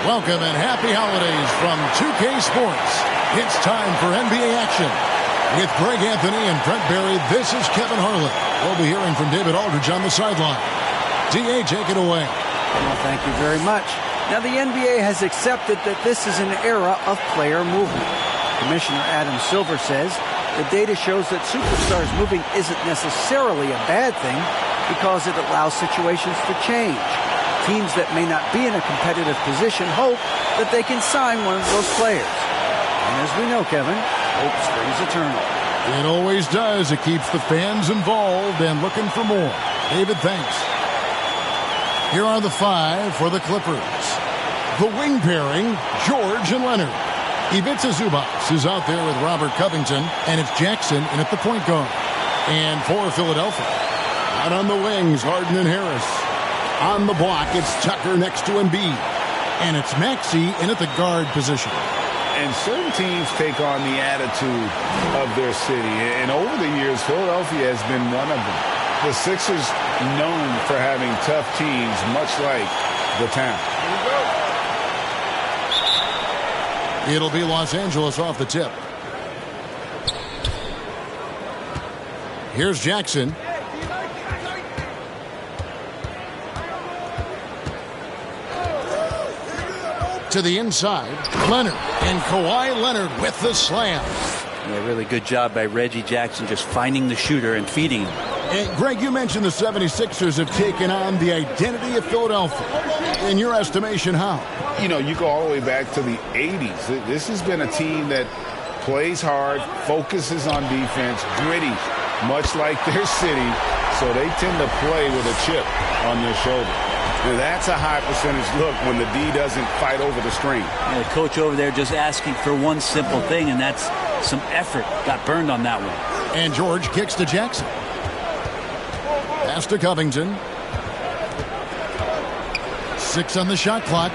Welcome and happy holidays from 2K Sports. It's time for NBA action. With Greg Anthony and Brent Barry, this is Kevin Harlan. We'll be hearing from David Aldridge on the sideline. D.A., take it away. Well, thank you very much. Now, the NBA has accepted that this is an era of player movement. Commissioner Adam Silver says the data shows that superstars moving isn't necessarily a bad thing because it allows situations to change. Teams that may not be in a competitive position hope that they can sign one of those players. And as we know, Kevin, hope springs eternal. It always does. It keeps the fans involved and looking for more. David, thanks. Here are the five for the Clippers. The wing pairing, George and Leonard. Ivica Zubac is out there with Robert Covington, and it's Jackson in at the point guard. And for Philadelphia, out on the wings, Harden and Harris. On the block, it's Tucker next to Embiid. And it's Maxey in at the guard position. And certain teams take on the attitude of their city. And over the years, Philadelphia has been one of them. The Sixers known for having tough teams, much like the town. It'll be Los Angeles off the tip. Here's Jackson. To the inside, Leonard, and Kawhi Leonard with the slam. Yeah, really good job by Reggie Jackson just finding the shooter and feeding him. And Greg, you mentioned the 76ers have taken on the identity of Philadelphia. In your estimation, how? You know, you go all the way back to the 80s. This has been a team that plays hard, focuses on defense, gritty, much like their city, so they tend to play with a chip on their shoulder. Now, that's a high percentage look when the D doesn't fight over the screen. Yeah, the coach over there just asking for one simple thing, and that's some effort. Got burned on that one. And George kicks to Jackson. Pass to Covington. 6 on the shot clock.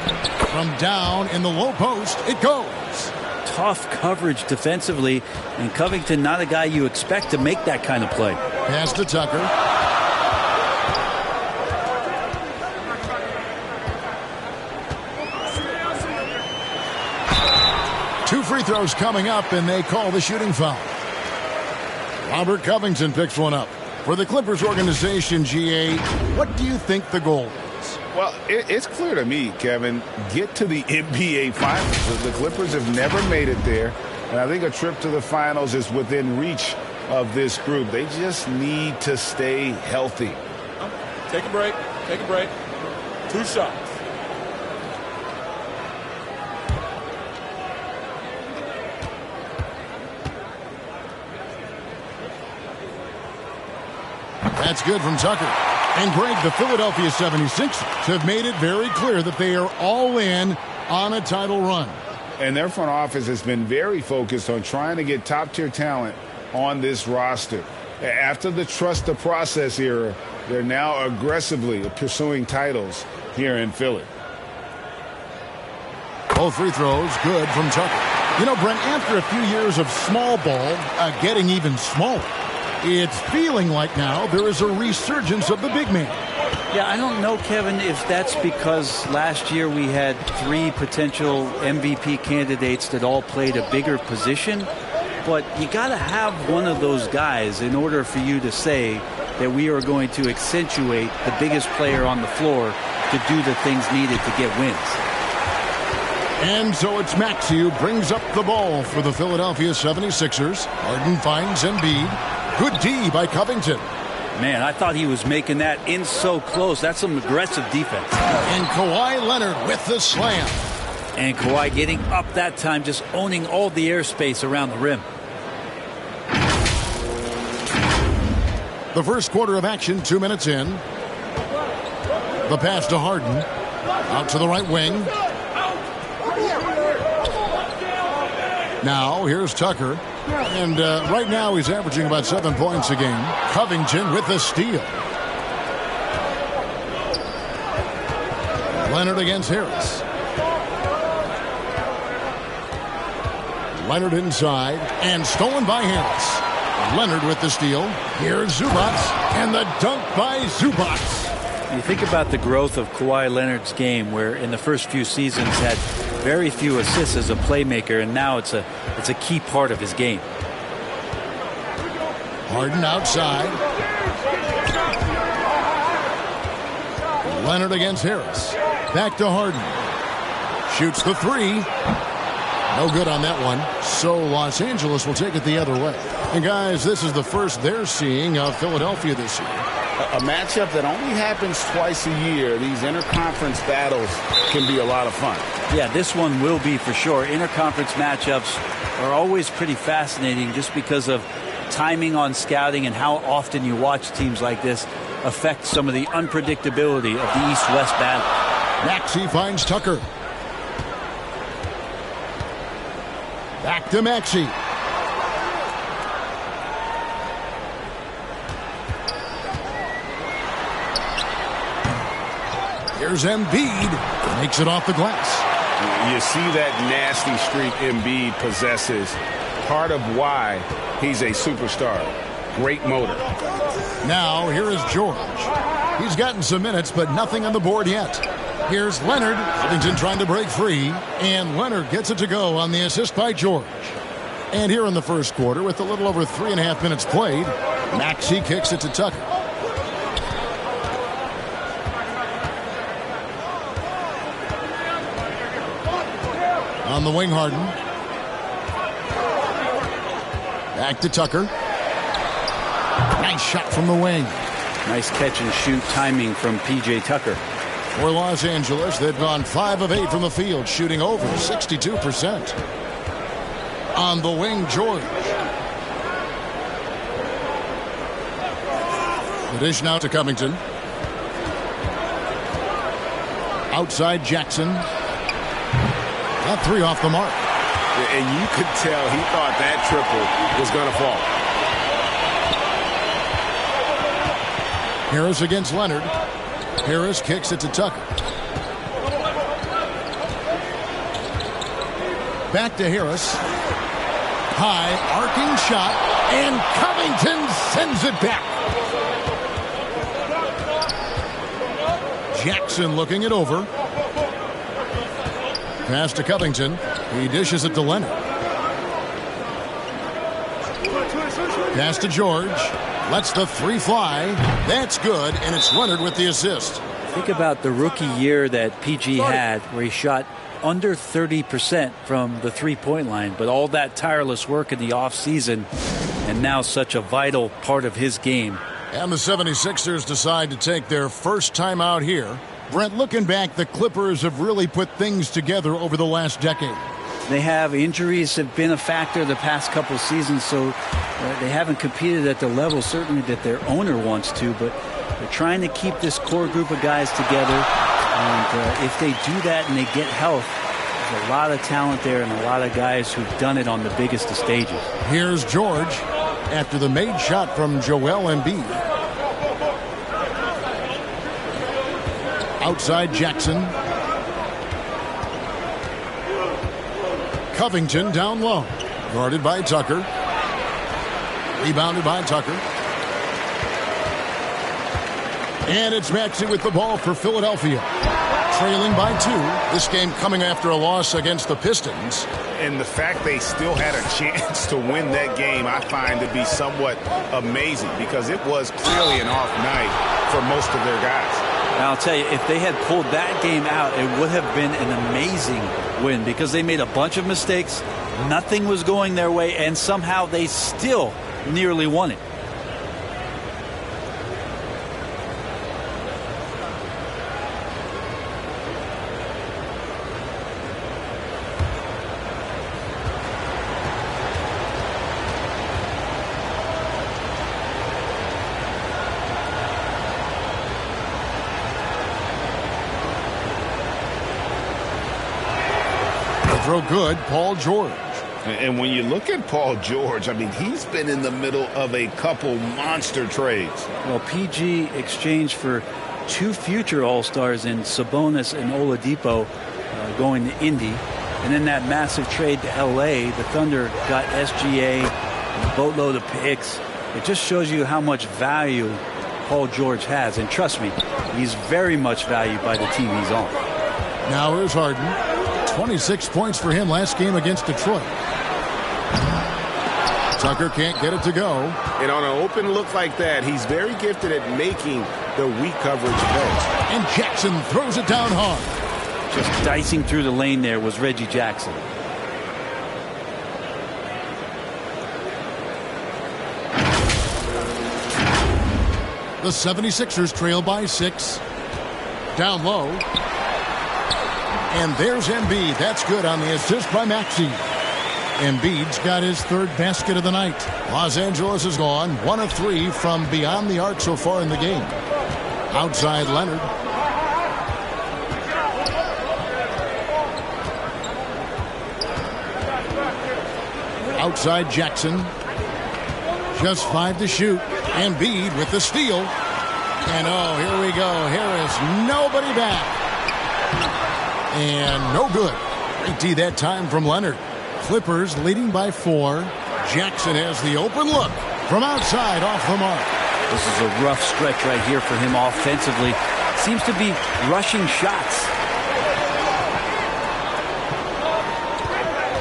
From down in the low post, it goes. Tough coverage defensively, and Covington not a guy you expect to make that kind of play. Pass to Tucker. Two free throws coming up, and they call the shooting foul. Robert Covington picks one up. For the Clippers organization, GA, what do you think the goal is? Well, it's clear to me, Kevin, get to the NBA Finals. The Clippers have never made it there, and I think a trip to the Finals is within reach of this group. They just need to stay healthy. Take a break. Take a break. 2 shots. That's good from Tucker. And Greg, the Philadelphia 76ers have made it very clear that they are all in on a title run. And their front office has been very focused on trying to get top-tier talent on this roster. After the trust the process era, they're now aggressively pursuing titles here in Philly. Both free throws good from Tucker. You know, Brent, after a few years of small ball getting even smaller, it's feeling like now there is a resurgence of the big man. Yeah, I don't know, Kevin, if that's because last year we had 3 potential MVP candidates that all played a bigger position. But you got to have one of those guys in order for you to say that we are going to accentuate the biggest player on the floor to do the things needed to get wins. And so it's Maxey who brings up the ball for the Philadelphia 76ers. Harden finds Embiid. Good D by Covington. Man, I thought he was making that in so close. That's some aggressive defense. And Kawhi Leonard with the slam. And Kawhi getting up that time, just owning all the airspace around the rim. The first quarter of action, 2 minutes in. The pass to Harden. Out to the right wing. Now, here's Tucker. And right now he's averaging about 7 points a game. Covington with the steal. Leonard against Harris. Leonard inside and stolen by Harris. Leonard with the steal. Here's Zubac and the dunk by Zubac. You think about the growth of Kawhi Leonard's game, where in the first few seasons had very few assists as a playmaker, and now it's a key part of his game. Harden outside. Leonard against Harris. Back to Harden. Shoots the three. No good on that one. So Los Angeles will take it the other way. And guys, this is the first they're seeing of Philadelphia this year. A matchup that only happens twice a year. These interconference battles can be a lot of fun. Yeah, this one will be for sure. Interconference matchups are always pretty fascinating just because of timing on scouting and how often you watch teams like this affect some of the unpredictability of the East-West battle. Maxey finds Tucker. Back to Maxey. Here's Embiid. Makes it off the glass. You see that nasty streak Embiid possesses. Part of why he's a superstar. Great motor. Now, here is George. He's gotten some minutes, but nothing on the board yet. Here's Leonard. Covington trying to break free. And Leonard gets it to go on the assist by George. And here in the first quarter, with a little over 3.5 minutes played, Maxey kicks it to Tucker. On the wing, Harden. Back to Tucker. Nice shot from the wing. Nice catch and shoot timing from P.J. Tucker. For Los Angeles, they've gone 5 of 8 from the field, shooting over 62%. On the wing, George. The dish now to Covington. Outside Jackson. That three off the mark. And you could tell he thought that triple was going to fall. Harris against Leonard. Harris kicks it to Tucker. Back to Harris. High, arcing shot, and Covington sends it back. Jackson looking it over. Pass to Covington. He dishes it to Leonard. Pass to George. Lets the three fly. That's good, and it's Leonard with the assist. Think about the rookie year that PG had, where he shot under 30% from the three-point line, but all that tireless work in the offseason, and now such a vital part of his game. And the 76ers decide to take their first time out here. Brent, looking back, the Clippers have really put things together over the last decade. They have injuries have been a factor the past couple of seasons, so they haven't competed at the level certainly that their owner wants to, but they're trying to keep this core group of guys together. And if they do that and they get health, there's a lot of talent there and a lot of guys who've done it on the biggest of stages. Here's George after the made shot from Joel Embiid. Outside Jackson. Covington down low. Guarded by Tucker. Rebounded by Tucker. And it's Maxey with the ball for Philadelphia. Trailing by 2. This game coming after a loss against the Pistons. And the fact they still had a chance to win that game, I find to be somewhat amazing, because it was clearly an off night for most of their guys. And I'll tell you, if they had pulled that game out, it would have been an amazing win, because they made a bunch of mistakes. Nothing was going their way, and somehow they still nearly won it. Throw good, Paul George. And when you look at Paul George, I mean, he's been in the middle of a couple monster trades. Well, PG exchanged for 2 future All-Stars in Sabonis and Oladipo going to Indy. And then that massive trade to L.A., the Thunder got SGA, a boatload of picks. It just shows you how much value Paul George has. And trust me, he's very much valued by the team he's on. Now here's Harden. 26 points for him last game against Detroit. Tucker can't get it to go. And on an open look like that, he's very gifted at making the weak coverage play. And Jackson throws it down hard. Just dicing through the lane there was Reggie Jackson. The 76ers trail by 6. Down low. And there's Embiid. That's good on the assist by Maxey. Embiid's got his 3rd basket of the night. Los Angeles has gone 1 of 3 from beyond the arc so far in the game. Outside Leonard. Outside Jackson. Just 5 to shoot. Embiid with the steal. And oh, here we go. Here is nobody back. And no good. Great D that time from Leonard. Clippers leading by 4. Jackson has the open look from outside off the mark. This is a rough stretch right here for him offensively. Seems to be rushing shots.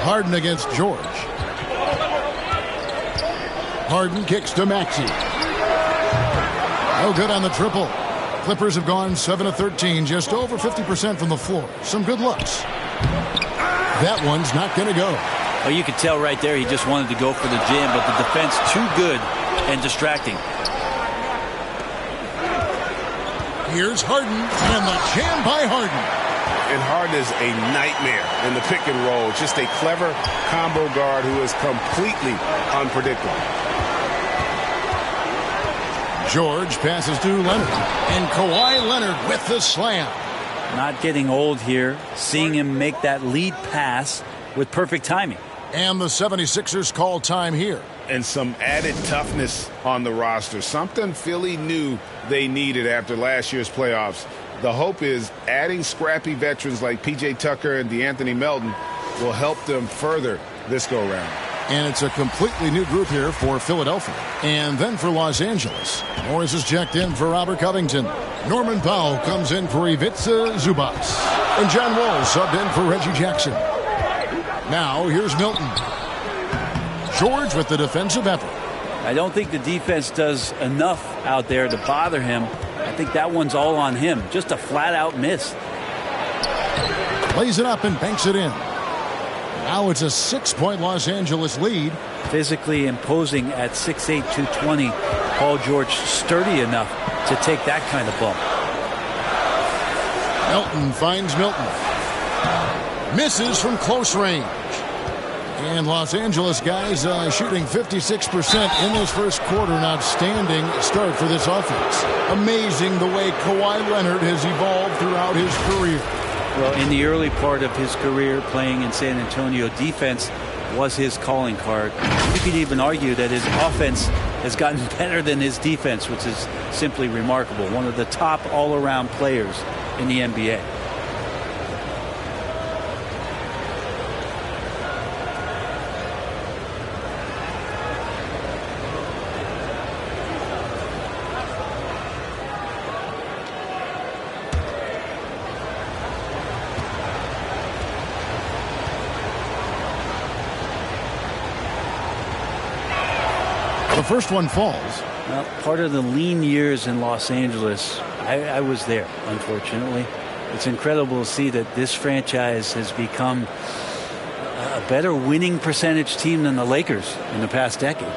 Harden against George. Harden kicks to Maxey. No good on the triple. Clippers have gone 7 of 13, just over 50% from the floor. Some good looks. That one's not going to go. Well, you could tell right there he just wanted to go for the jam, but the defense too good and distracting. Here's Harden, and the jam by Harden. And Harden is a nightmare in the pick and roll. Just a clever combo guard who is completely unpredictable. George passes to Leonard, and Kawhi Leonard with the slam. Not getting old here, seeing him make that lead pass with perfect timing. And the 76ers call time here. And some added toughness on the roster. Something Philly knew they needed after last year's playoffs. The hope is adding scrappy veterans like P.J. Tucker and DeAnthony Melton will help them further this go-round. And it's a completely new group here for Philadelphia. And then for Los Angeles. Morris is checked in for Robert Covington. Norman Powell comes in for Ivica Zubac. And John Wall subbed in for Reggie Jackson. Now here's Milton. George with the defensive effort. I don't think the defense does enough out there to bother him. I think that one's all on him. Just a flat-out miss. Lays it up and banks it in. Now it's a 6-point Los Angeles lead. Physically imposing at 6'8", 220. Paul George sturdy enough to take that kind of bump. Melton finds Milton. Misses from close range. And Los Angeles guys shooting 56% in this first quarter. An outstanding start for this offense. Amazing the way Kawhi Leonard has evolved throughout his career. Well, in the early part of his career playing in San Antonio, defense was his calling card. You could even argue that his offense has gotten better than his defense, which is simply remarkable. One of the top all-around players in the NBA. The first one falls. Well, part of the lean years in Los Angeles, I was there, unfortunately. It's incredible to see that this franchise has become a better winning percentage team than the Lakers in the past decade.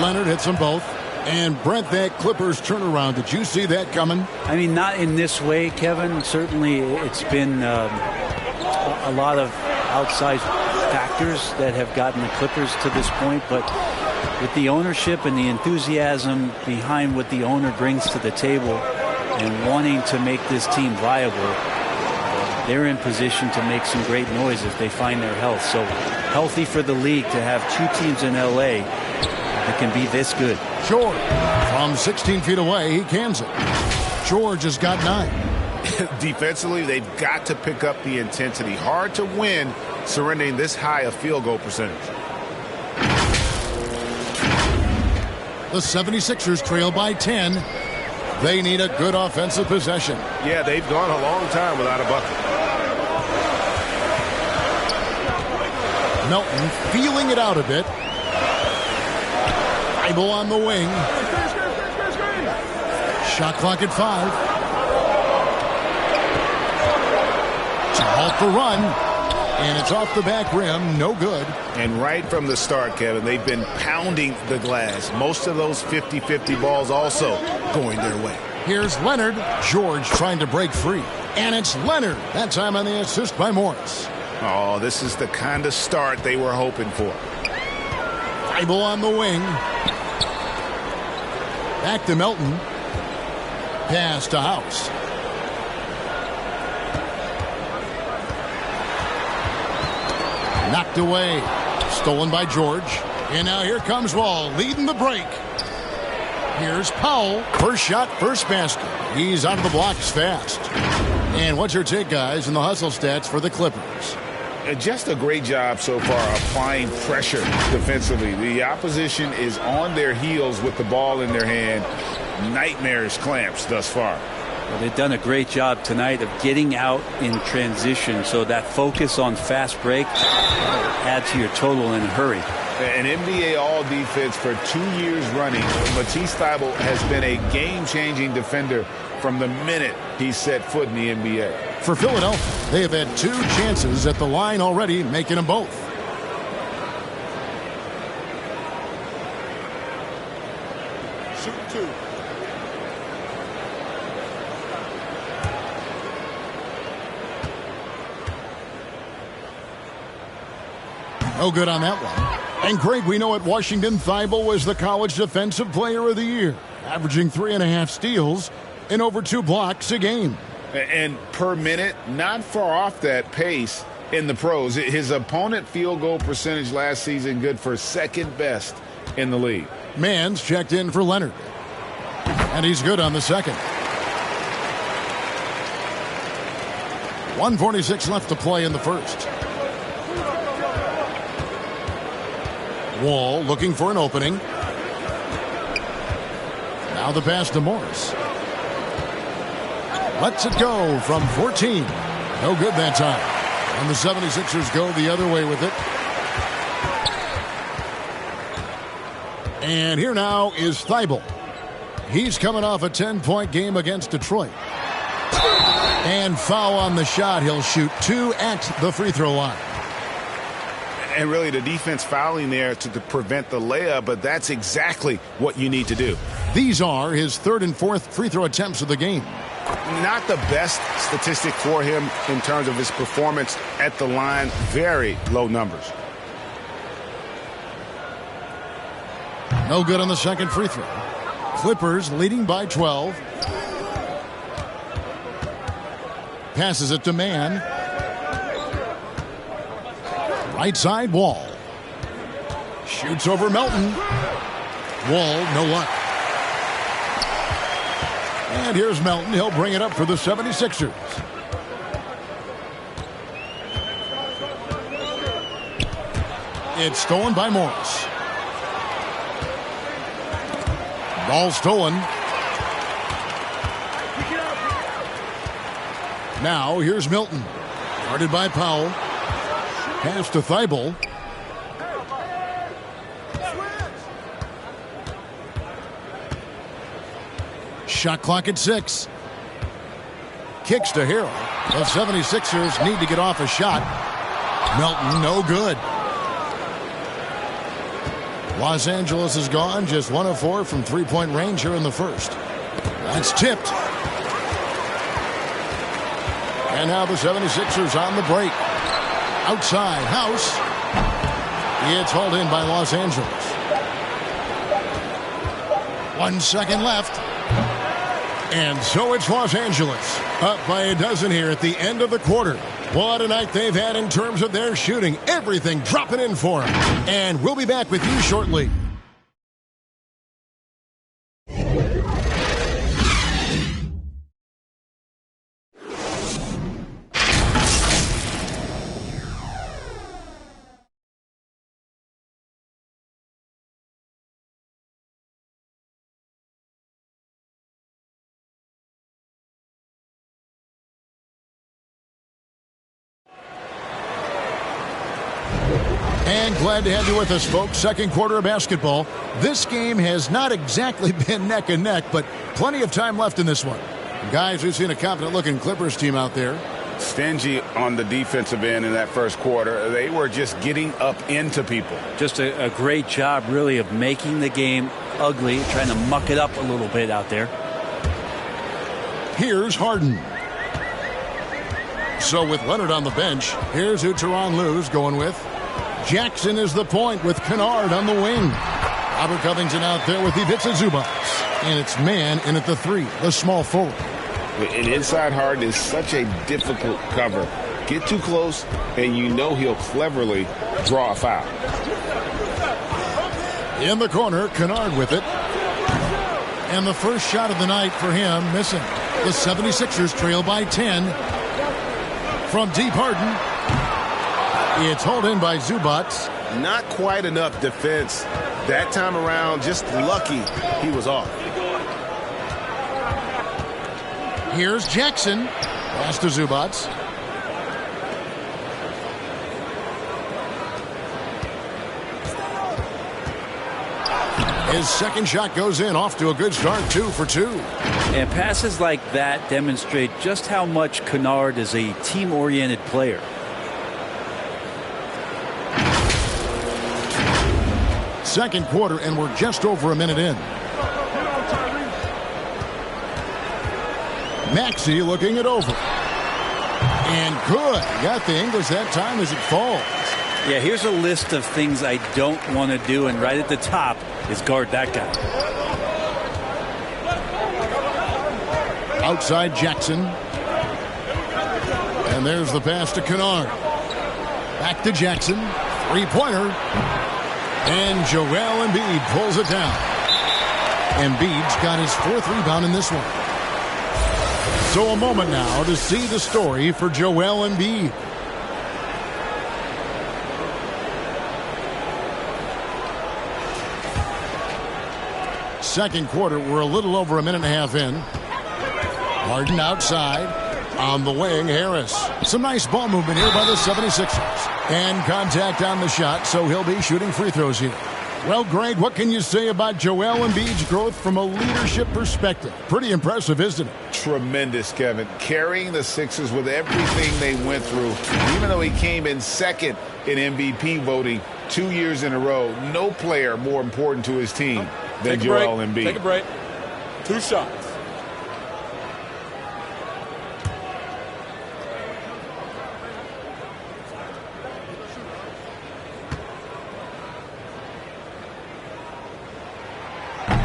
Leonard hits them both. And Brent, that Clippers turnaround, did you see that coming? I mean, not in this way, Kevin. Certainly it's been a lot of outside factors that have gotten the Clippers to this point. But with the ownership and the enthusiasm behind what the owner brings to the table and wanting to make this team viable, they're in position to make some great noise if they find their health. So healthy for the league to have two teams in L.A. that can be this good. George from 16 feet away, he cans it. George has got 9. Defensively, they've got to pick up the intensity. Hard to win surrendering this high a field goal percentage. The 76ers trail by 10. They need a good offensive possession. Yeah, they've gone a long time without a bucket. Melton feeling it out a bit. Thybulle on the wing. Shot clock at 5. To halt the run. And it's off the back rim. No good. And right from the start, Kevin, they've been pounding the glass. Most of those 50-50 balls also going their way. Here's Leonard. George trying to break free. And it's Leonard. That time on the assist by Morris. Oh, this is the kind of start they were hoping for. Thybulle on the wing. Back to Melton. Pass to House. Knocked away. Stolen by George. And now here comes Wall leading the break. Here's Powell. First shot, first basket. He's out of the blocks fast. And what's your take, guys, in the hustle stats for the Clippers? Just a great job so far applying pressure defensively. The opposition is on their heels with the ball in their hand. Nightmarish clamps thus far. Well, they've done a great job tonight of getting out in transition, so that focus on fast break adds to your total in a hurry. An NBA All-Defense for 2 years running. Matisse Thybulle has been a game-changing defender from the minute he set foot in the NBA. For Philadelphia, they have had 2 chances at the line already, making them both. Shoot 2. No good on that one. And Greg, we know at Washington, Thybulle was the college defensive player of the year, averaging 3.5 steals and over 2 blocks a game. And per minute, not far off that pace in the pros. His opponent field goal percentage last season good for second best in the league. Mans checked in for Leonard. And he's good on the second. 1:46 left to play in the first. Wall looking for an opening. Now the pass to Morris. Lets it go from 14. No good that time. And the 76ers go the other way with it. And here now is Thybulle. He's coming off a 10-point game against Detroit. And foul on the shot. He'll shoot 2 at the free throw line. And really the defense fouling there to prevent the layup, but that's exactly what you need to do. These are his 3rd and 4th free throw attempts of the game. Not the best statistic for him in terms of his performance at the line. Very low numbers. No good on the second free throw. Clippers leading by 12. Passes it to Mann. Right side, Wall. Shoots over Melton. Wall, no luck. And here's Melton. He'll bring it up for the 76ers. It's stolen by Morris. Ball stolen. Now here's Milton. Guarded by Powell. Pass to Thybulle. Shot clock at 6. Kicks to Harrell. The 76ers need to get off a shot. Melton, no good. Los Angeles is gone, just 1 of 4 from three-point range here in the first. That's tipped. And now the 76ers on the break. Outside, House. It's hauled in by Los Angeles. 1 second left. And so it's Los Angeles, up by a dozen here at the end of the quarter. What a night they've had in terms of their shooting. Everything dropping in for them. And we'll be back with you shortly. And glad to have you with us, folks. Second quarter of basketball. This game has not exactly been neck and neck, but plenty of time left in this one. Guys, we've seen a confident-looking Clippers team out there. Stingy on the defensive end in that first quarter. They were just getting up into people. Just a great job, really, of making the game ugly, trying to muck it up a little bit out there. Here's Harden. So with Leonard on the bench, here's who Tyronn Lue's going with. Jackson is the point with Kennard on the wing. Robert Covington out there with Ivica Zubac. And it's man in at the 3, the small forward. An inside Harden is such a difficult cover. Get too close, and you know he'll cleverly draw a foul. In the corner, Kennard with it. And the first shot of the night for him missing. The 76ers trail by 10. From deep, Harden. It's hauled in by Zubac. Not quite enough defense that time around. Just lucky he was off. Here's Jackson. Pass to Zubac. His second shot goes in, off to a good start, 2 for 2. And passes like that demonstrate just how much Kennard is a team-oriented player. Second quarter, and we're just over a minute in. Maxey looking it over. And good. Got the English that time as it falls. Yeah, here's a list of things I don't want to do, and right at the top is guard that guy. Outside Jackson. And there's the pass to Kennard. Back to Jackson. Three-pointer. And Joel Embiid pulls it down. Embiid's got his 4th rebound in this one. So a moment now to see the story for Joel Embiid. Second quarter, we're a little over a minute and a half in. Harden outside. On the wing, Harris. Some nice ball movement here by the 76ers. And contact on the shot, so he'll be shooting free throws here. Well, Greg, what can you say about Joel Embiid's growth from a leadership perspective? Pretty impressive, isn't it? Tremendous, Kevin. Carrying the Sixers with everything they went through. Even though he came in second in MVP voting 2 years in a row, no player more important to his team than Joel Embiid. Take a break. 2 shots.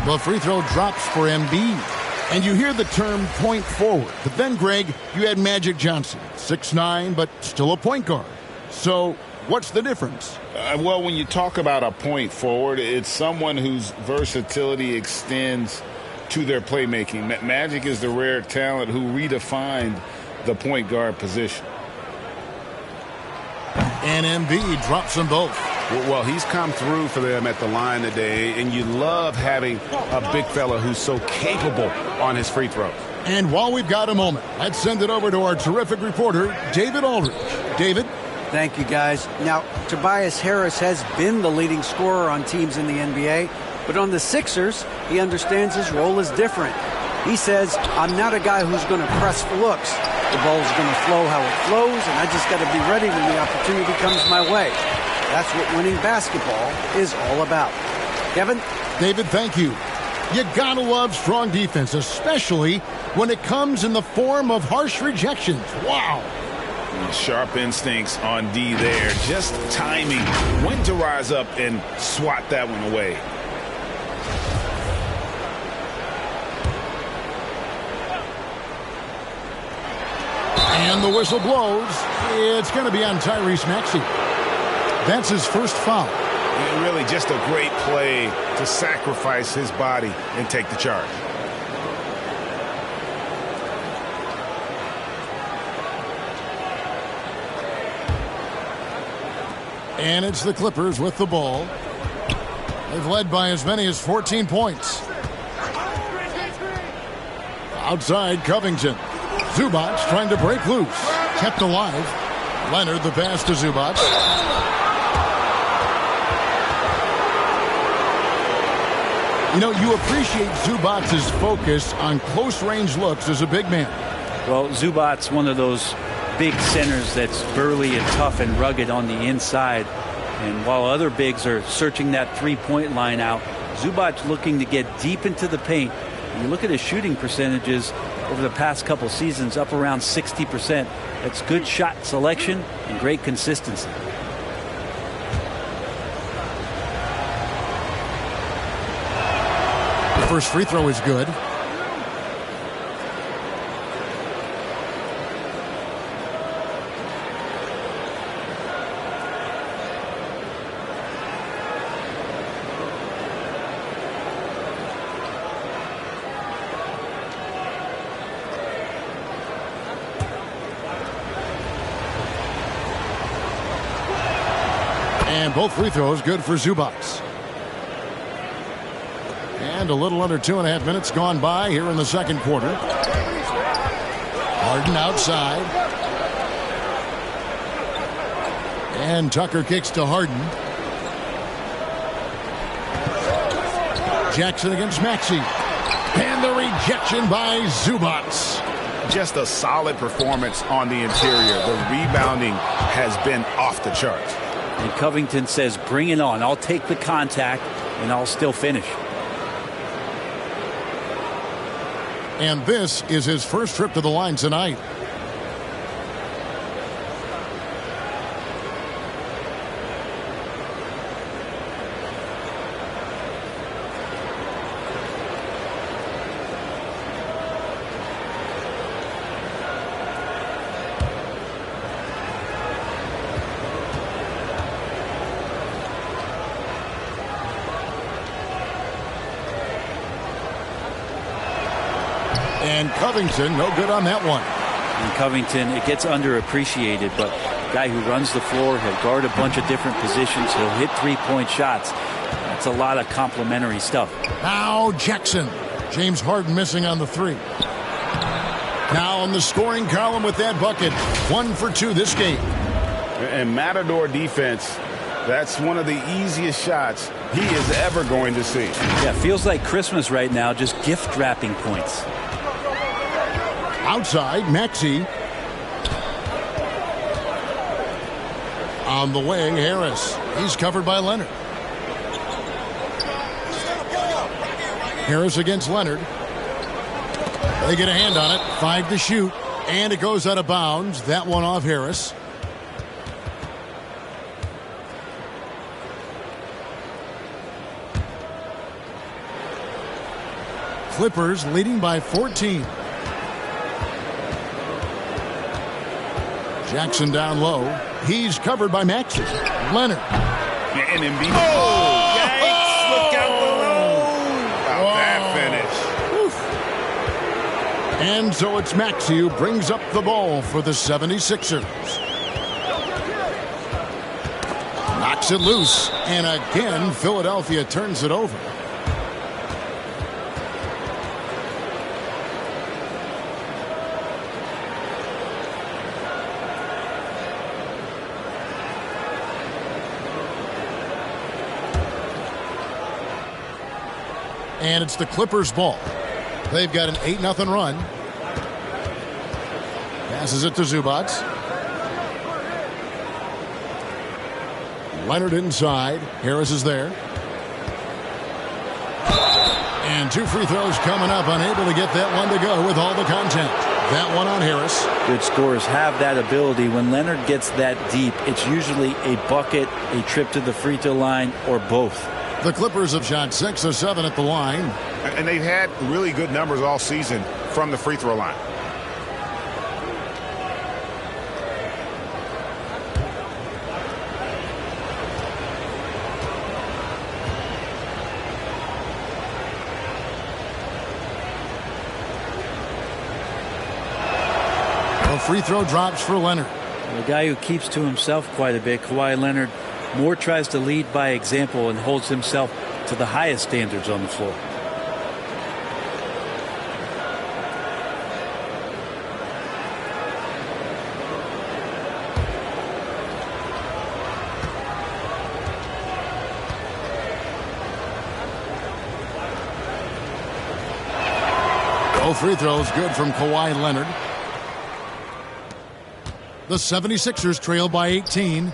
The free throw drops for Embiid. And you hear the term point forward. But then, Greg, you had Magic Johnson, 6'9", but still a point guard. So what's the difference? Well, when you talk about a point forward, it's someone whose versatility extends to their playmaking. Magic is the rare talent who redefined the point guard position. And Embiid drops them both. Well, he's come through for them at the line today, and you love having a big fella who's so capable on his free throws. And while we've got a moment, let's send it over to our terrific reporter, David Aldridge. David? Thank you, guys. Now, Tobias Harris has been the leading scorer on teams in the NBA, but on the Sixers, he understands his role is different. He says, I'm not a guy who's going to press for looks. The ball's going to flow how it flows, and I just got to be ready when the opportunity comes my way. That's what winning basketball is all about. Kevin? David, thank you. You gotta love strong defense, especially when it comes in the form of harsh rejections. Wow. Sharp instincts on D there. Just timing when to rise up and swat that one away. And the whistle blows. It's going to be on Tyrese Maxey. That's his first foul. Really just a great play to sacrifice his body and take the charge. And it's the Clippers with the ball. They've led by as many as 14 points. Outside, Covington. Zubac trying to break loose. Kept alive. Leonard the pass to Zubac. You know, you appreciate Zubac's focus on close-range looks as a big man. Well, Zubac's one of those big centers that's burly and tough and rugged on the inside. And while other bigs are searching that three-point line out, Zubac's looking to get deep into the paint. And you look at his shooting percentages over the past couple seasons, up around 60%. That's good shot selection and great consistency. The first free throw is good. And both free throws good for Zubac. And a little under 2.5 minutes gone by here in the second quarter. Harden outside. And Tucker kicks to Harden. Jackson against Maxey. And the rejection by Zubac. Just a solid performance on the interior. The rebounding has been off the charts. And Covington says, bring it on. I'll take the contact, and I'll still finish. And this is his first trip to the line tonight. And Covington, no good on that one. And Covington, it gets underappreciated, but a guy who runs the floor, he'll guard a bunch of different positions, he'll hit three-point shots. That's a lot of complimentary stuff. Now Jackson. James Harden missing on the three. Now in the scoring column with that bucket. 1 for 2 this game. And Matador defense, that's one of the easiest shots he is ever going to see. Yeah, feels like Christmas right now, just gift wrapping points. Outside, Maxey. On the wing, Harris. He's covered by Leonard. Harris against Leonard. They get a hand on it. 5 to shoot. And it goes out of bounds. That one off Harris. Clippers leading by 14. Jackson down low. He's covered by Maxey. Leonard. And Embiid. Oh, yikes. Look out below. Wow, that finish. Oof. And so it's Maxey who brings up the ball for the 76ers. Knocks it loose. And again, Philadelphia turns it over. And it's the Clippers' ball. They've got an 8-0 run. Passes it to Zubac. Leonard inside. Harris is there. And 2 free throws coming up. Unable to get that one to go with all the contact. That one on Harris. Good scorers have that ability. When Leonard gets that deep, it's usually a bucket, a trip to the free throw line, or both. The Clippers have shot 6 of 7 at the line. And they've had really good numbers all season from the free throw line. A free throw drops for Leonard. The guy who keeps to himself quite a bit, Kawhi Leonard, more tries to lead by example and holds himself to the highest standards on the floor. Both free throws good from Kawhi Leonard. The 76ers trail by 18.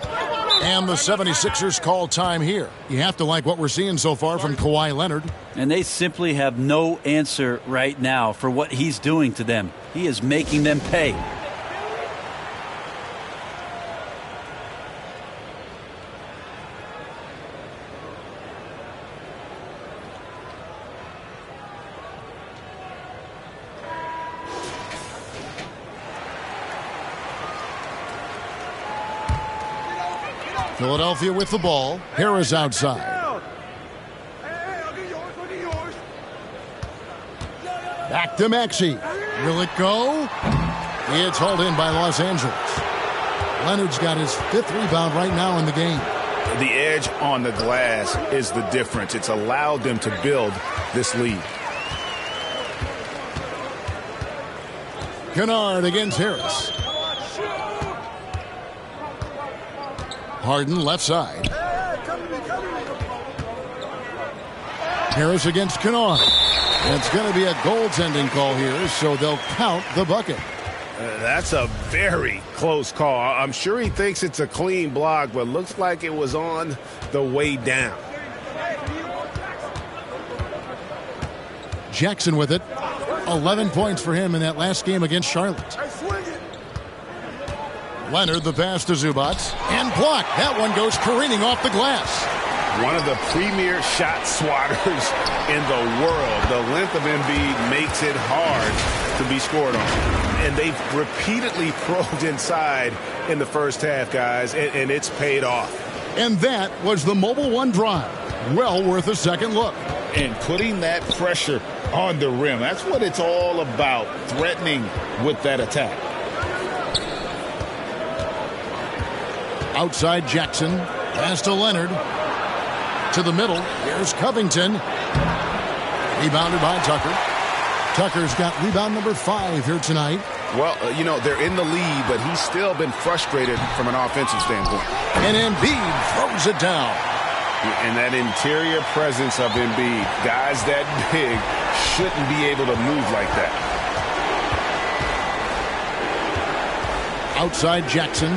And the 76ers call time here. You have to like what we're seeing so far from Kawhi Leonard. And they simply have no answer right now for what he's doing to them. He is making them pay. Philadelphia with the ball. Harris outside. Back to Maxey. Will it go? It's hauled in by Los Angeles. Leonard's got his 5th rebound right now in the game. The edge on the glass is the difference. It's allowed them to build this lead. Kennard against Harris. Harden left side. Harris against Kennard. It's going to be a goaltending call here, so they'll count the bucket. That's a very close call. I'm sure he thinks it's a clean block, but looks like it was on the way down. Jackson with it. 11 points for him in that last game against Charlotte. Leonard, the pass to Zubac, and blocked. That one goes careening off the glass. One of the premier shot swatters in the world. The length of Embiid makes it hard to be scored on. And they've repeatedly probed inside in the first half, guys, and it's paid off. And that was the Mobile One drive. Well worth a second look. And putting that pressure on the rim, that's what it's all about, threatening with that attack. Outside Jackson. Pass to Leonard. To the middle. Here's Covington. Rebounded by Tucker. Tucker's got rebound number 5 here tonight. Well, they're in the lead, but he's still been frustrated from an offensive standpoint. And Embiid throws it down. And that interior presence of Embiid, guys that big shouldn't be able to move like that. Outside Jackson.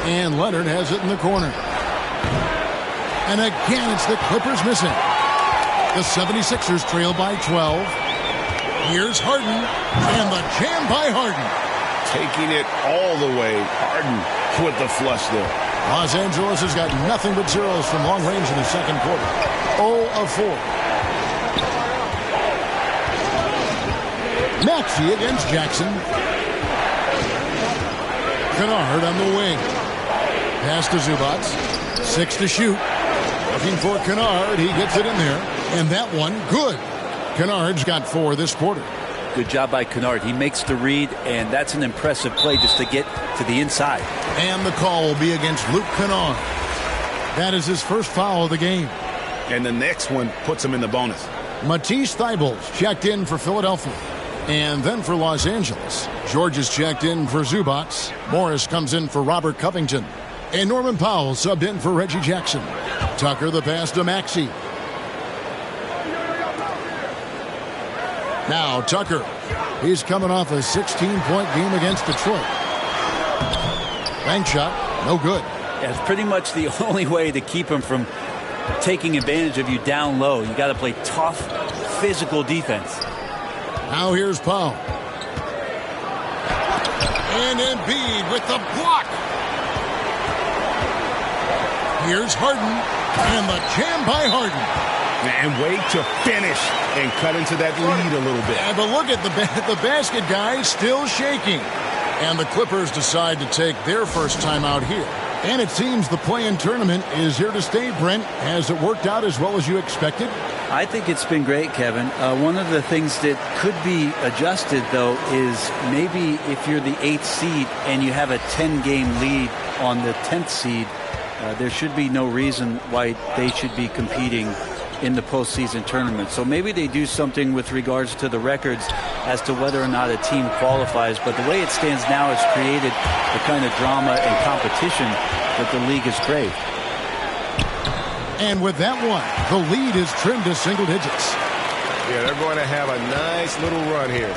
And Leonard has it in the corner. And again, it's the Clippers missing. The 76ers trail by 12. Here's Harden. And the jam by Harden. Taking it all the way. Harden with the flush there. Los Angeles has got nothing but zeros from long range in the second quarter. 0 of 4. Maxey against Jackson. Kennard on the wing. Pass to Zubac. 6 to shoot. Looking for Kennard. He gets it in there. And that one, good. Kennard's got 4 this quarter. Good job by Kennard. He makes the read, and that's an impressive play just to get to the inside. And the call will be against Luke Kennard. That is his first foul of the game. And the next one puts him in the bonus. Matisse Thybulle checked in for Philadelphia. And then for Los Angeles, George is checked in for Zubac. Morris comes in for Robert Covington. And Norman Powell subbed in for Reggie Jackson. Tucker the pass to Maxey. Now Tucker. He's coming off a 16-point game against Detroit. Bank shot, no good. Yeah, it's pretty much the only way to keep him from taking advantage of you down low. You got to play tough, physical defense. Now here's Powell. And Embiid with the block. Here's Harden. And the jam by Harden. And wait to finish and cut into that lead a little bit. Yeah, but look at the basket guy still shaking. And the Clippers decide to take their first time out here. And it seems the play-in tournament is here to stay, Brent. Has it worked out as well as you expected? I think it's been great, Kevin. One of the things that could be adjusted, though, is maybe if you're the 8th seed and you have a 10-game lead on the 10th seed, there should be no reason why they should be competing in the postseason tournament. So maybe they do something with regards to the records as to whether or not a team qualifies. But the way it stands now has created the kind of drama and competition that the league has craved. And with that one, the lead is trimmed to single digits. Yeah, they're going to have a nice little run here.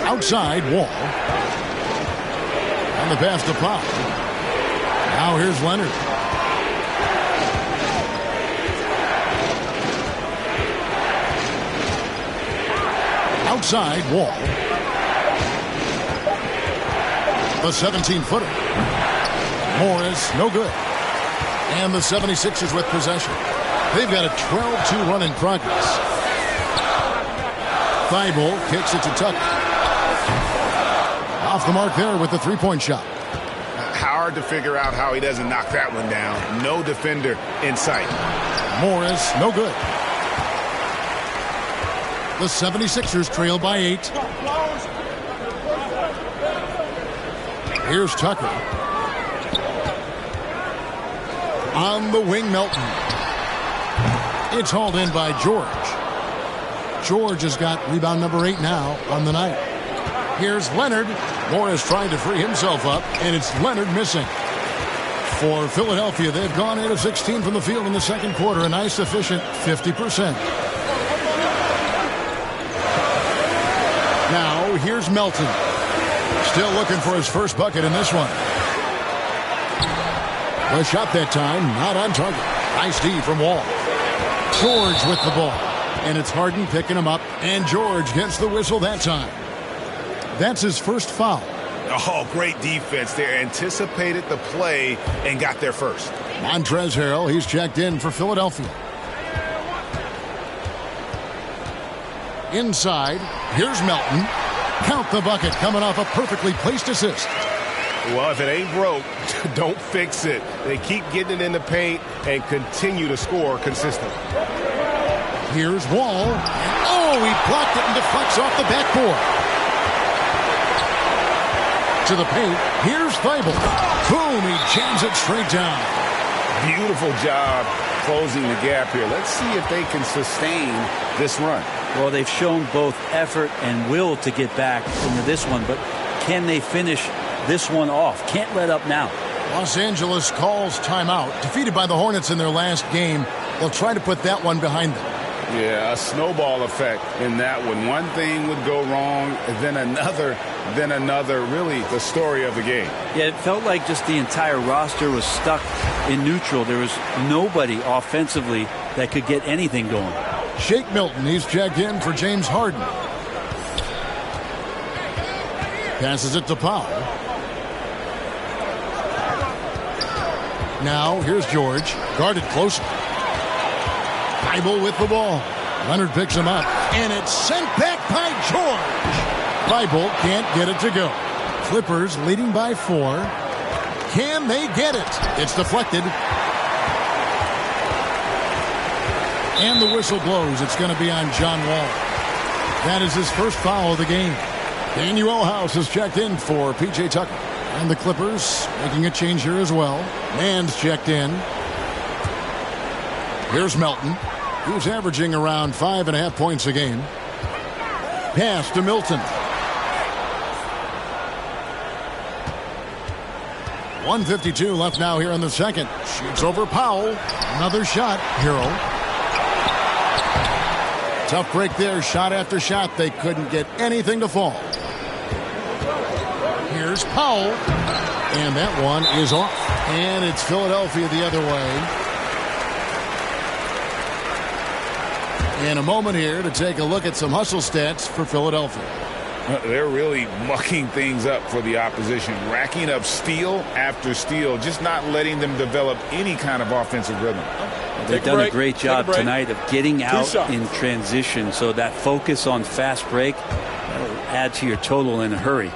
Outside, Wall. On the pass to Powell. Now here's Leonard. Outside, Wall. The 17-footer. Morris, no good. And the 76ers with possession. They've got a 12-2 run in progress. Thibault kicks it to Tucker. Off the mark there with the three-point shot. Hard to figure out how he doesn't knock that one down. No defender in sight. Morris, no good. The 76ers trail by 8. Here's Tucker. On the wing, Melton. It's hauled in by George. George has got rebound number 8 now on the night. Here's Leonard. Morris trying to free himself up, and it's Leonard missing. For Philadelphia, they've gone 8 of 16 from the field in the second quarter. A nice, efficient 50%. Now, here's Melton. Still looking for his first bucket in this one. The shot that time, not on target. Nice D from Wall. George with the ball. And it's Harden picking him up, and George gets the whistle that time. That's his first foul. Oh, great defense there. Anticipated the play and got there first. Montrezl Harrell, he's checked in for Philadelphia. Inside, here's Melton. Count the bucket coming off a perfectly placed assist. Well, if it ain't broke, don't fix it. They keep getting it in the paint and continue to score consistently. Here's Wall. Oh, he blocked it and deflects off the backboard. To the paint. Here's Thibault. Boom, he jams it straight down. Beautiful job closing the gap here. Let's see if they can sustain this run. Well, they've shown both effort and will to get back into this one, but can they finish this one off? Can't let up now. Los Angeles calls timeout. Defeated by the Hornets in their last game. They'll try to put that one behind them. Yeah, a snowball effect in that one. One thing would go wrong, then another, then another. Really the story of the game. Yeah, it felt like just the entire roster was stuck in neutral. There was nobody offensively that could get anything going. Shake Milton, he's checked in for James Harden. Passes it to Powell. Now, here's George. Guarded closely. Thibault with the ball. Leonard picks him up. And it's sent back by George. Thibault can't get it to go. Clippers leading by 4. Can they get it? It's deflected. And the whistle blows. It's going to be on John Wall. That is his first foul of the game. Daniel House has checked in for P.J. Tucker. And the Clippers making a change here as well. Mann's checked in. Here's Melton, who's averaging around 5.5 points a game. Pass to Milton. 1:52 left now here in the second. Shoots over Powell. Another shot. Hero. Tough break there. Shot after shot. They couldn't get anything to fall. Here's Powell. And that one is off. And it's Philadelphia the other way. In a moment here to take a look at some hustle stats for Philadelphia. They're really mucking things up for the opposition, racking up steal after steal, just not letting them develop any kind of offensive rhythm. They've done a great job tonight of getting out in transition, so that focus on fast break will add to your total in a hurry.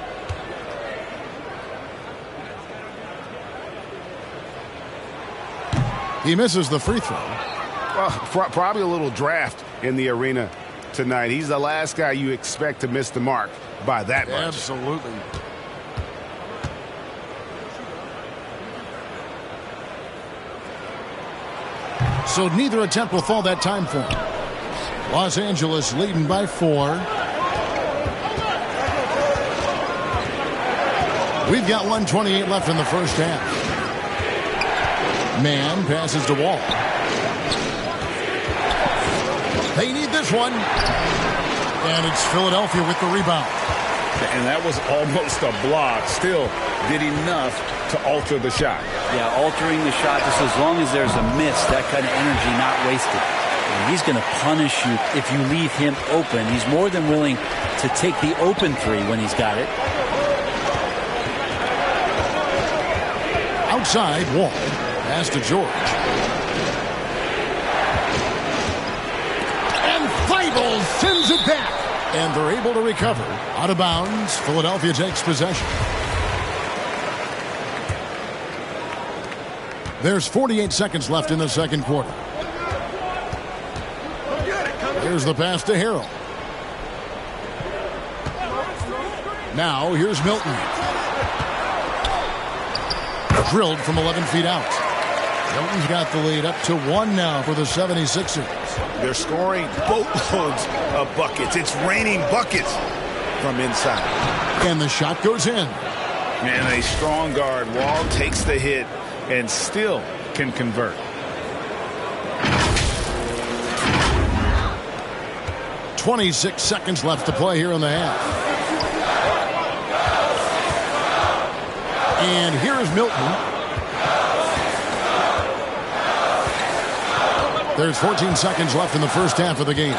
He misses the free throw. Well, probably a little draft in the arena tonight. He's the last guy you expect to miss the mark by that much. Absolutely. So neither attempt will fall that time for him. Los Angeles leading by 4. We've got 1:28 left in the first half. Mann passes to Wall. They need this one. And it's Philadelphia with the rebound. And that was almost a block. Still did enough to alter the shot. Yeah, altering the shot just as long as there's a miss, that kind of energy not wasted. And he's going to punish you if you leave him open. He's more than willing to take the open three when he's got it. Outside, Wall. Pass to George. And Thibault sends it back. And they're able to recover. Out of bounds. Philadelphia takes possession. There's 48 seconds left in the second quarter. Here's the pass to Harrell. Now here's Milton. Drilled from 11 feet out. Milton's got the lead up to 1 now for the 76ers. They're scoring boatloads of buckets. It's raining buckets from inside. And the shot goes in. And a strong guard. Wall takes the hit and still can convert. .26 seconds left to play here in the half. And here's Milton. There's 14 seconds left in the first half of the game.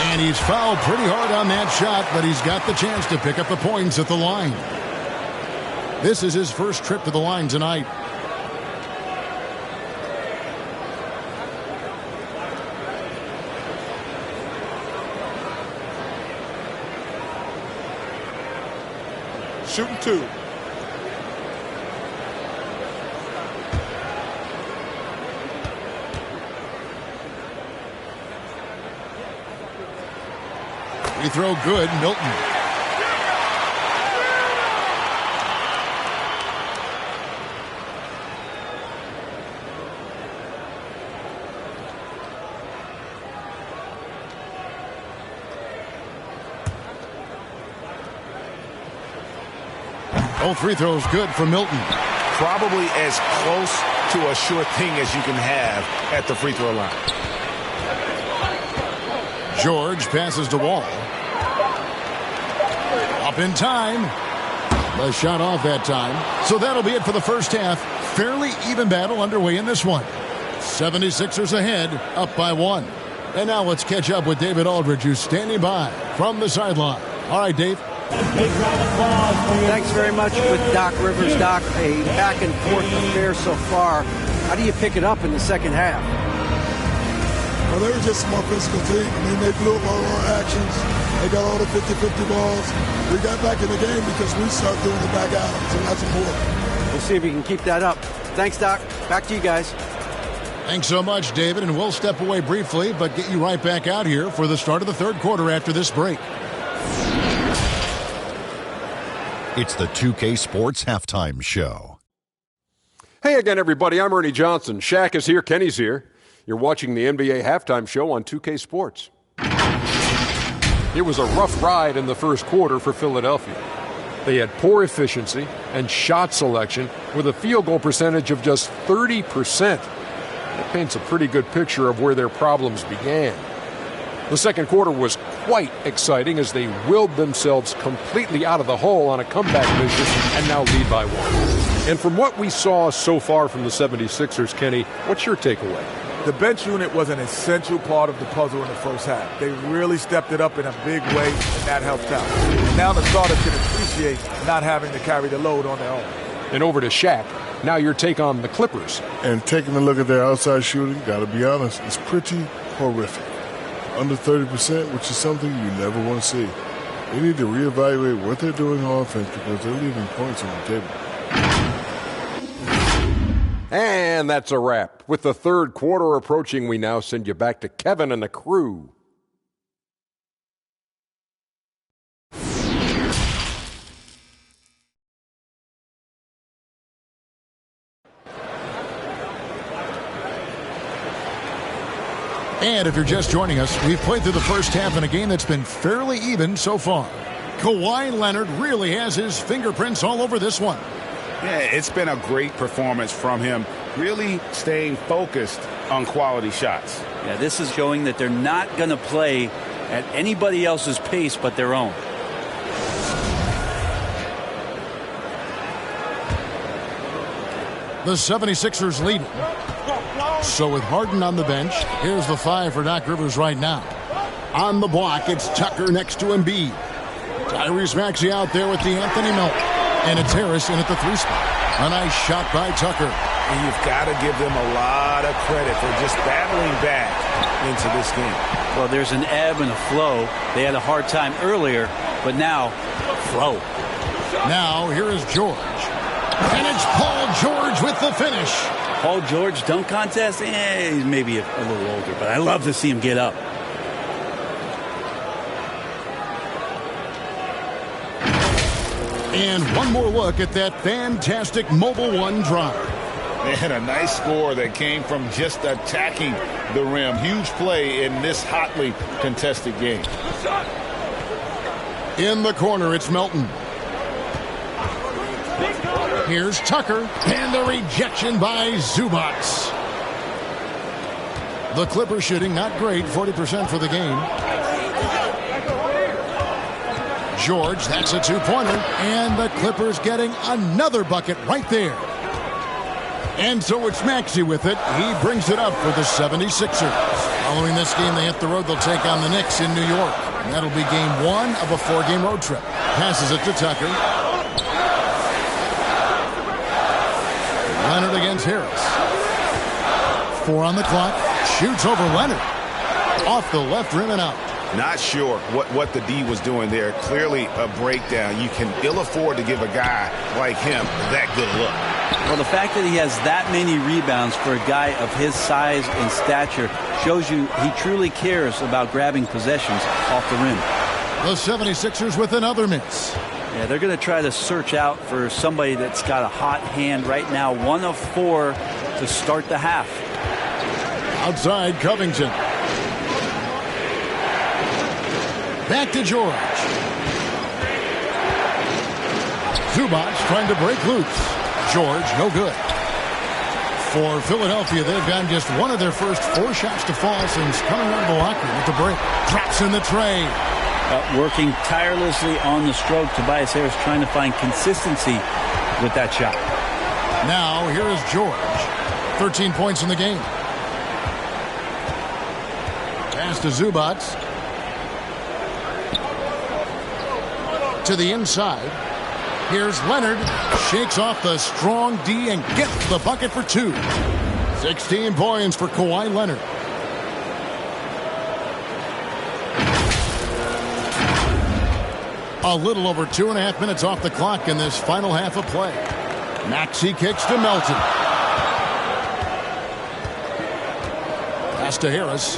And he's fouled pretty hard on that shot, but he's got the chance to pick up the points at the line. This is his first trip to the line tonight. Shooting 2. Free throw good, Milton. Both free throws good for Milton. Probably as close to a sure thing as you can have at the free throw line. George passes to Wall. Up in time. The shot off that time. So that'll be it for the first half. Fairly even battle underway in this one. 76ers ahead, up by 1. And now let's catch up with David Aldridge, who's standing by from the sideline. All right, Dave. Thanks very much with Doc Rivers. Doc, a back and forth affair so far. How do you pick it up in the second half? Well, they were just a more physical team. I mean, they blew up all our actions. They got all the 50-50 balls. We got back in the game because we started doing the back out, so that's important. We'll see if we can keep that up. Thanks, Doc. Back to you guys. Thanks so much, David, and we'll step away briefly, but get you right back out here for the start of the third quarter after this break. It's the 2K Sports Halftime Show. Hey again, everybody. I'm Ernie Johnson. Shaq is here. Kenny's here. You're watching the NBA Halftime Show on 2K Sports. It was a rough ride in the first quarter for Philadelphia. They had poor efficiency and shot selection with a field goal percentage of just 30%. That paints a pretty good picture of where their problems began. The second quarter was quite exciting as they willed themselves completely out of the hole on a comeback mission and now lead by 1. And from what we saw so far from the 76ers, Kenny, what's your takeaway? The bench unit was an essential part of the puzzle in the first half. They really stepped it up in a big way, and that helped out. And now the starters can appreciate not having to carry the load on their own. And over to Shaq. Now your take on the Clippers. And taking a look at their outside shooting, got to be honest, it's pretty horrific. Under 30%, which is something you never want to see. They need to reevaluate what they're doing on offense because they're leaving points on the table. And that's a wrap. With the third quarter approaching, we now send you back to Kevin and the crew. And if you're just joining us, we've played through the first half in a game that's been fairly even so far. Kawhi Leonard really has his fingerprints all over this one. Yeah, it's been a great performance from him. really staying focused on quality shots. Yeah, this is showing that they're not going to play at anybody else's pace but their own. The 76ers lead. So with Harden on the bench, here's the 5 for Doc Rivers right now. On the block, it's Tucker next to Embiid. Tyrese Maxey out there with D'Anthony Melton. And it's Harris in at the 3 spot. A nice shot by Tucker. And you've got to give them a lot of credit for just battling back into this game. Well, there's an ebb and a flow. They had a hard time earlier, but now, flow. Now, here is George. And it's Paul George with the finish. Paul George dunk contest? He's maybe a little older, but I love to see him get up. And one more look at that fantastic Mobile One drive. And a nice score that came from just attacking the rim. Huge play in this hotly contested game. In the corner, it's Melton. Here's Tucker, and the rejection by Zubac. The Clippers shooting not great, 40% for the game. George, that's a 2-pointer, and the Clippers getting another bucket right there. And so it's Maxey with it. He brings it up for the 76ers. Following this game, they hit the road. They'll take on the Knicks in New York. And that'll be game 1 of a 4-game road trip. Passes it to Tucker. Leonard against Harris. 4 on the clock. Shoots over Leonard. Off the left rim and out. Not sure what the D was doing there. Clearly a breakdown. You can ill afford to give a guy like him that good look. Well, the fact that he has that many rebounds for a guy of his size and stature shows you he truly cares about grabbing possessions off the rim. The 76ers with another miss. Yeah, they're going to try to search out for somebody that's got a hot hand right now. 1 of 4 to start the half. Outside, Covington. Back to George. Zubac trying to break loose. George, no good. For Philadelphia, they've gotten just 1 of their first 4 shots to fall since coming out of the locker room at the break. Drops in the tray. Working tirelessly on the stroke. Tobias Harris trying to find consistency with that shot. Now, here is George. 13 points in the game. Pass to Zubac. To the inside. Here's Leonard. Shakes off the strong D and gets the bucket for 2. 16 points for Kawhi Leonard. A little over 2.5 minutes off the clock in this final half of play. Maxey kicks to Melton. Pass to Harris.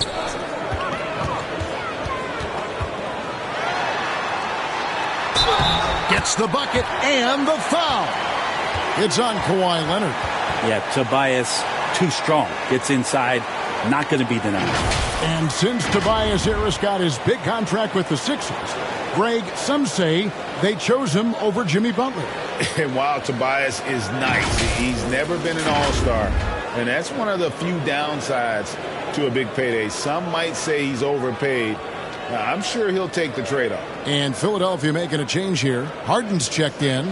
Gets the bucket and the foul. It's on Kawhi Leonard. Yeah, Tobias too strong. Gets inside. Not going to be denied. And since Tobias Harris got his big contract with the Sixers, Greg, some say they chose him over Jimmy Butler. And while Tobias is nice, he's never been an all-star. And that's one of the few downsides to a big payday. Some might say he's overpaid. I'm sure he'll take the trade-off. And Philadelphia making a change here. Harden's checked in.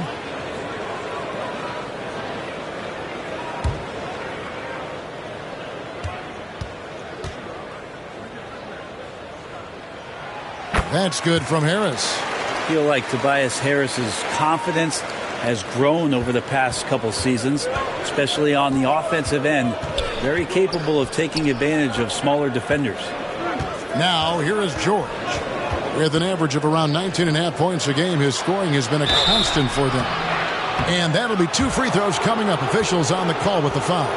That's good from Harris. I feel like Tobias Harris's confidence has grown over the past couple seasons, especially on the offensive end. Very capable of taking advantage of smaller defenders. Now, here is George. With an average of around 19.5 points a game, his scoring has been a constant for them. And that'll be 2 free throws coming up. Officials on the call with the foul.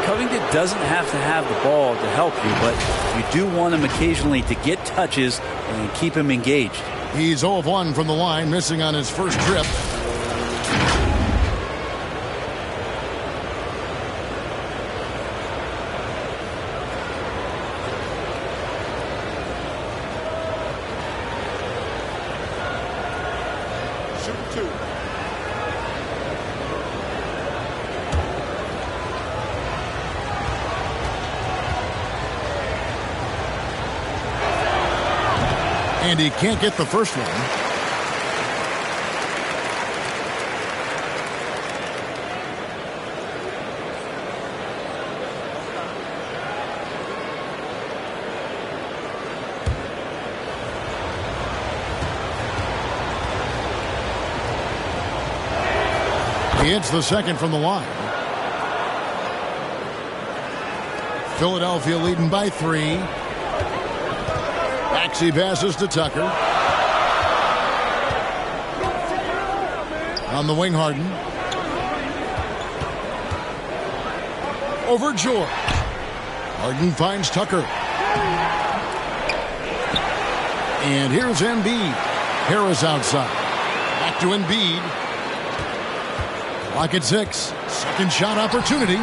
Covington doesn't have to have the ball to help you, but you do want him occasionally to get touches and keep him engaged. He's 0 of 1 from the line, missing on his first trip. And he can't get the first one. He hits the second from the line. Philadelphia leading by 3. Maxey passes to Tucker. On the wing, Harden. Over George. Harden finds Tucker. And here's Embiid. Harris outside. Back to Embiid. Clock at 6. Second shot opportunity.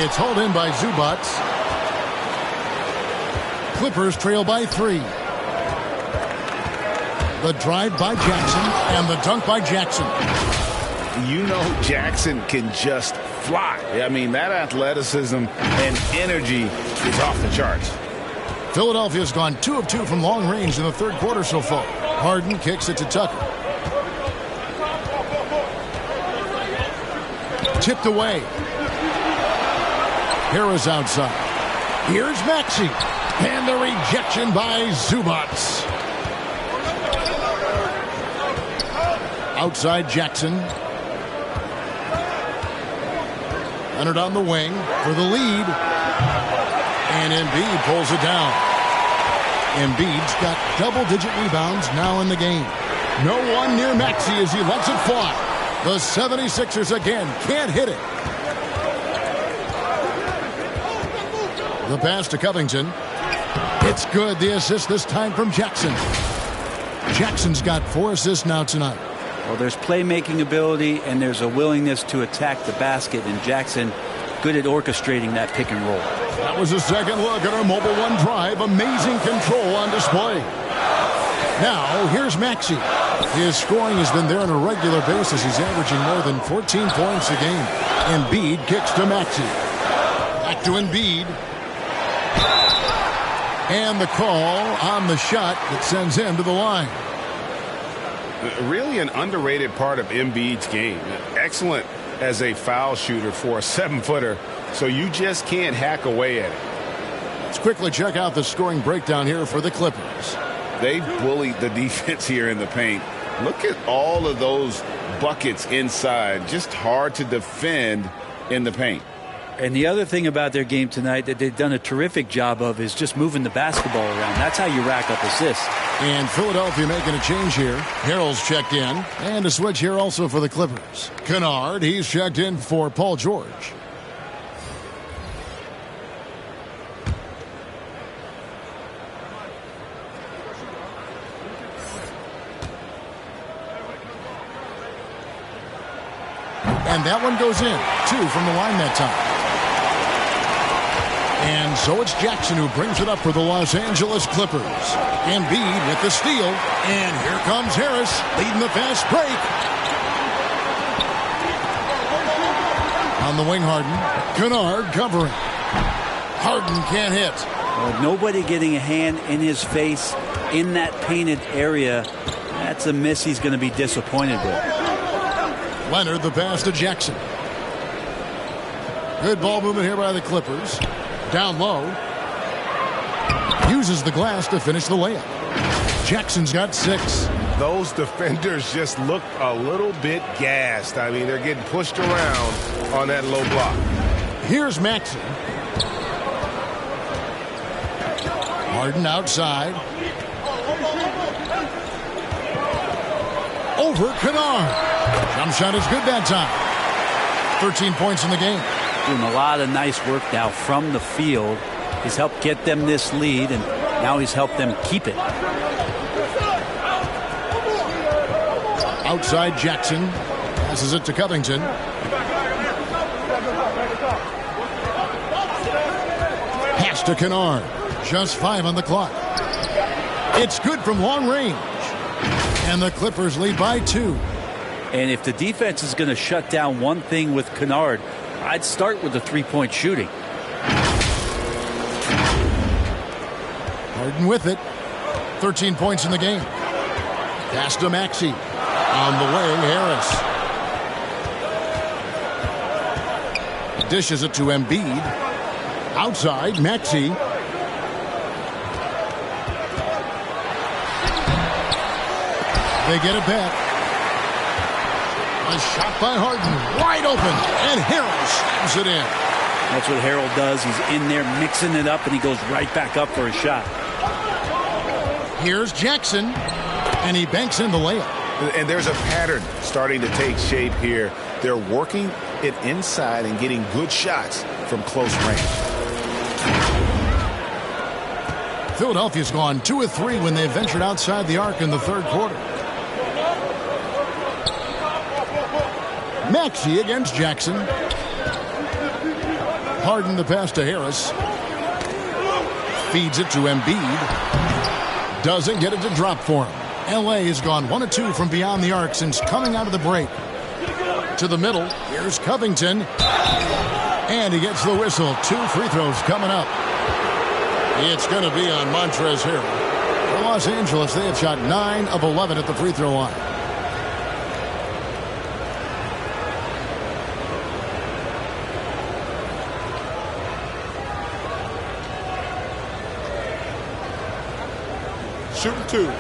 It's hauled in by Zubac. Clippers trail by 3. The drive by Jackson and the dunk by Jackson. You know Jackson can just fly. I mean, that athleticism and energy is off the charts. Philadelphia's gone 2 of 2 from long range in the third quarter so far. Harden kicks it to Tucker. Tipped away. Harris outside. Here's Maxey. And the rejection by Zubac. Outside Jackson. Leonard on the wing for the lead. And Embiid pulls it down. Embiid's got double-digit rebounds now in the game. No one near Maxey as he lets it fly. The 76ers again can't hit it. The pass to Covington. It's good. The assist this time from Jackson. Jackson's got 4 assists now tonight. Well, there's playmaking ability and there's a willingness to attack the basket, and Jackson good at orchestrating that pick and roll. That was a second look at our Mobile One drive. Amazing control on display. Now, here's Maxey. His scoring has been there on a regular basis. He's averaging more than 14 points a game. Embiid kicks to Maxey. Back to Embiid. And the call on the shot that sends him to the line. Really an underrated part of Embiid's game. Excellent as a foul shooter for a 7-footer, so you just can't hack away at it. Let's quickly check out the scoring breakdown here for the Clippers. They bullied the defense here in the paint. Look at all of those buckets inside. Just hard to defend in the paint. And the other thing about their game tonight that they've done a terrific job of is just moving the basketball around. That's how you rack up assists. And Philadelphia making a change here. Harrell's checked in. And a switch here also for the Clippers. Kennard, he's checked in for Paul George. And that one goes in. 2 from the line that time. And so it's Jackson who brings it up for the Los Angeles Clippers. Embiid with the steal. And here comes Harris leading the fast break. On the wing, Harden. Kennard covering. Harden can't hit. Well, nobody getting a hand in his face in that painted area. That's a miss he's going to be disappointed with. Leonard, the pass to Jackson. Good ball movement here by the Clippers. Down low. Uses the glass to finish the layup. Jackson's got 6. Those defenders just look a little bit gassed. I mean, they're getting pushed around on that low block. Here's Maxey. Harden outside. Over Kennard. Jump shot is good that time. 13 points in the game. Doing a lot of nice work now from the field. He's helped get them this lead, and now he's helped them keep it. Outside Jackson. Passes it to Covington. Pass to Kennard. Just 5 on the clock. It's good from long range. And the Clippers lead by 2. And if the defense is going to shut down one thing with Kennard, I'd start with the three-point shooting. Harden with it. 13 points in the game. Pass to Maxey. On the wing, Harris. Dishes it to Embiid. Outside, Maxey. They get it back. A shot by Harden. Wide open. And Harrell slams it in. That's what Harrell does. He's in there mixing it up, and he goes right back up for a shot. Here's Jackson. And he banks in the layup. And there's a pattern starting to take shape here. They're working it inside and getting good shots from close range. Philadelphia's gone 2 of 3 when they ventured outside the arc in the third quarter. Maxey against Jackson. Harden the pass to Harris. Feeds it to Embiid. Doesn't get it to drop for him. LA has gone 1 of 2 from beyond the arc since coming out of the break. To the middle. Here's Covington. And he gets the whistle. 2 free throws coming up. It's going to be on Montrezl Harrell. For Los Angeles, they have shot 9 of 11 at the free throw line. Shooting 2.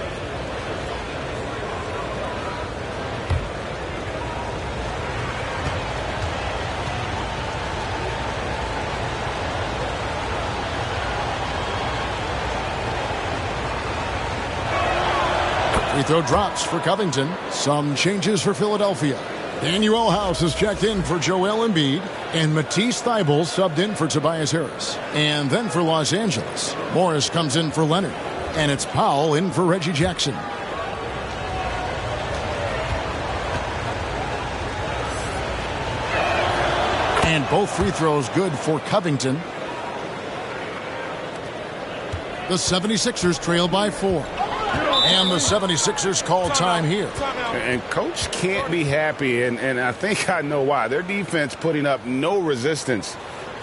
Free throw drops for Covington. Some changes for Philadelphia. Daniel House has checked in for Joel Embiid, and Matisse Thybulle subbed in for Tobias Harris. And then for Los Angeles, Morris comes in for Leonard, and it's Powell in for Reggie Jackson. And both free throws good for Covington. The 76ers trail by 4. And the 76ers call time here. And Coach can't be happy, and I think I know why. Their defense putting up no resistance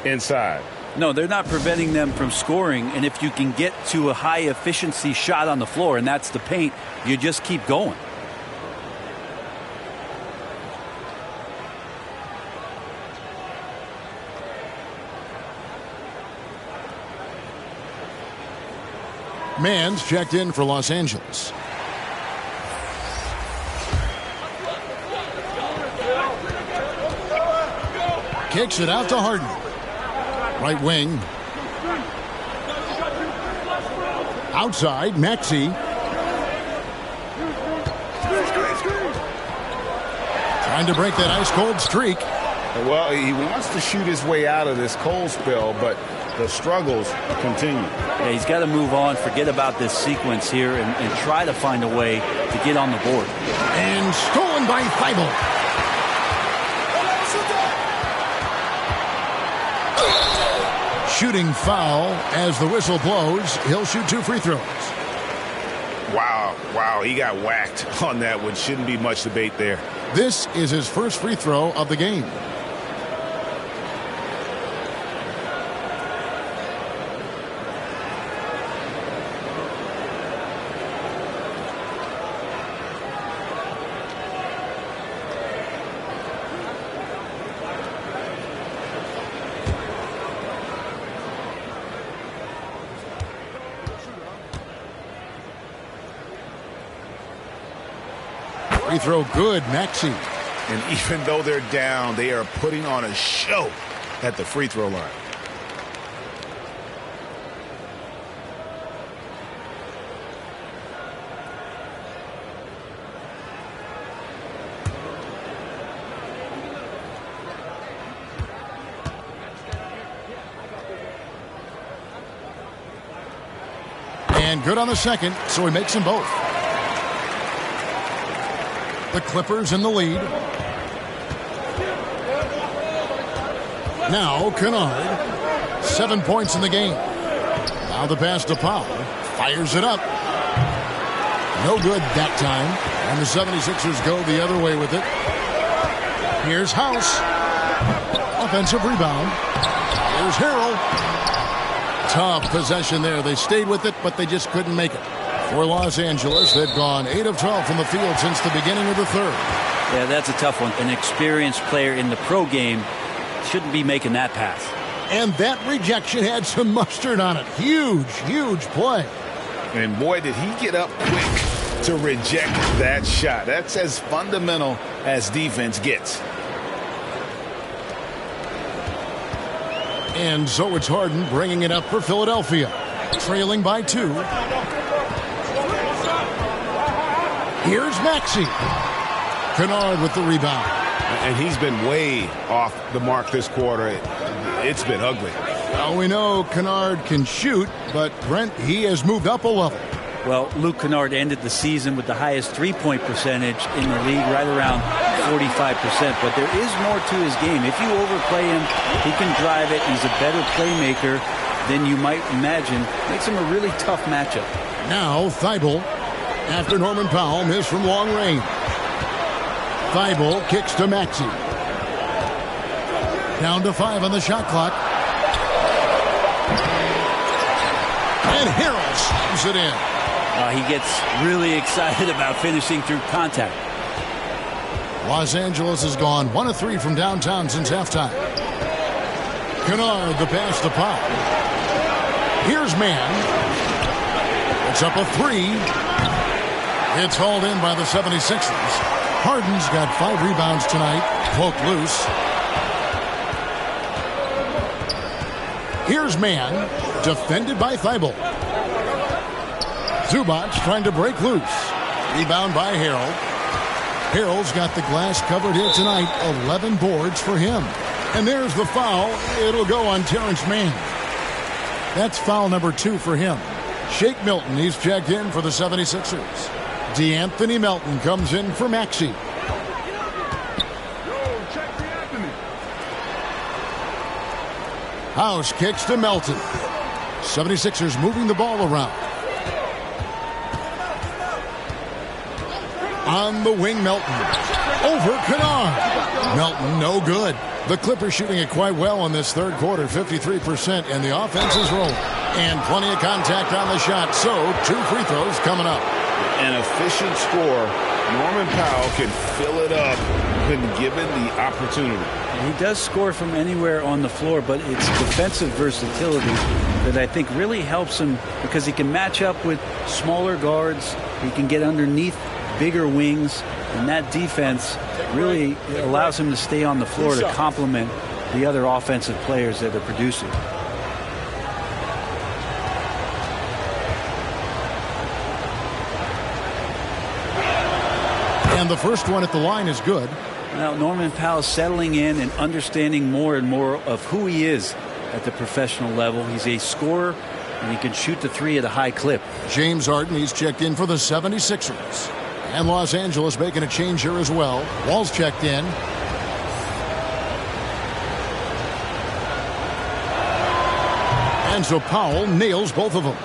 inside. No, they're not preventing them from scoring, and if you can get to a high-efficiency shot on the floor, and that's the paint, you just keep going. Mann's checked in for Los Angeles. Kicks it out to Harden. Right wing. Outside, Maxey. Trying to break that ice-cold streak. Well, he wants to shoot his way out of this cold spell, but the struggles continue. Yeah, he's got to move on, forget about this sequence here, and try to find a way to get on the board. And stolen by Thybulle. Shooting foul as the whistle blows. He'll shoot 2 free throws. Wow, he got whacked on that one. Shouldn't be much debate there. This is his first free throw of the game. Free throw good, Maxey. And even though they're down, they are putting on a show at the free throw line. And good on the second, so he makes them both. The Clippers in the lead. Now Kennard. 7 points in the game. Now the pass to Powell. Fires it up. No good that time. And the 76ers go the other way with it. Here's House. Offensive rebound. Here's Harrell. Tough possession there. They stayed with it, but they just couldn't make it. For Los Angeles, they've gone 8 of 12 from the field since the beginning of the third. Yeah, that's a tough one. An experienced player in the pro game shouldn't be making that pass. And that rejection had some mustard on it. Huge, huge play. And boy, did he get up quick to reject that shot. That's as fundamental as defense gets. And so it's Harden bringing it up for Philadelphia. Trailing by 2. Here's Maxey. Kennard with the rebound. And he's been way off the mark this quarter. It's been ugly. Well, we know Kennard can shoot, but Brent, he has moved up a level. Well, Luke Kennard ended the season with the highest three-point percentage in the league, right around 45%. But there is more to his game. If you overplay him, he can drive it. He's a better playmaker than you might imagine. Makes him a really tough matchup. Now, Thibault, after Norman Powell missed from long range. Thibault kicks to Maxey. Down to 5 on the shot clock. And Harrell slams it in. He gets really excited about finishing through contact. Los Angeles has gone 1 of 3 from downtown since halftime. Kennard the pass to Pop. Here's Mann. It's up a 3. It's hauled in by the 76ers. Harden's got 5 rebounds tonight. Poked loose. Here's Mann. Defended by Thibault. Zubac trying to break loose. Rebound by Harrell. Harrell's got the glass covered here tonight. 11 boards for him. And there's the foul. It'll go on Terrence Mann. That's foul number 2 for him. Shake Milton, he's checked in for the 76ers. DeAnthony Melton comes in for Maxey. House kicks to Melton. 76ers moving the ball around. On the wing, Melton. Over Kennard. Melton, no good. The Clippers shooting it quite well in this third quarter, 53%, and the offense is rolling. And plenty of contact on the shot, so 2 free throws coming up. An efficient score. Norman Powell can fill it up when given the opportunity. He does score from anywhere on the floor, but it's defensive versatility that I think really helps him because he can match up with smaller guards. He can get underneath bigger wings, and that defense really allows him to stay on the floor to complement the other offensive players that are producing. And the first one at the line is good. Now, Norman Powell settling in and understanding more and more of who he is at the professional level. He's a scorer, and he can shoot the 3 at a high clip. James Harden, he's checked in for the 76ers. And Los Angeles making a change here as well. Wall's checked in. And so Powell nails both of them.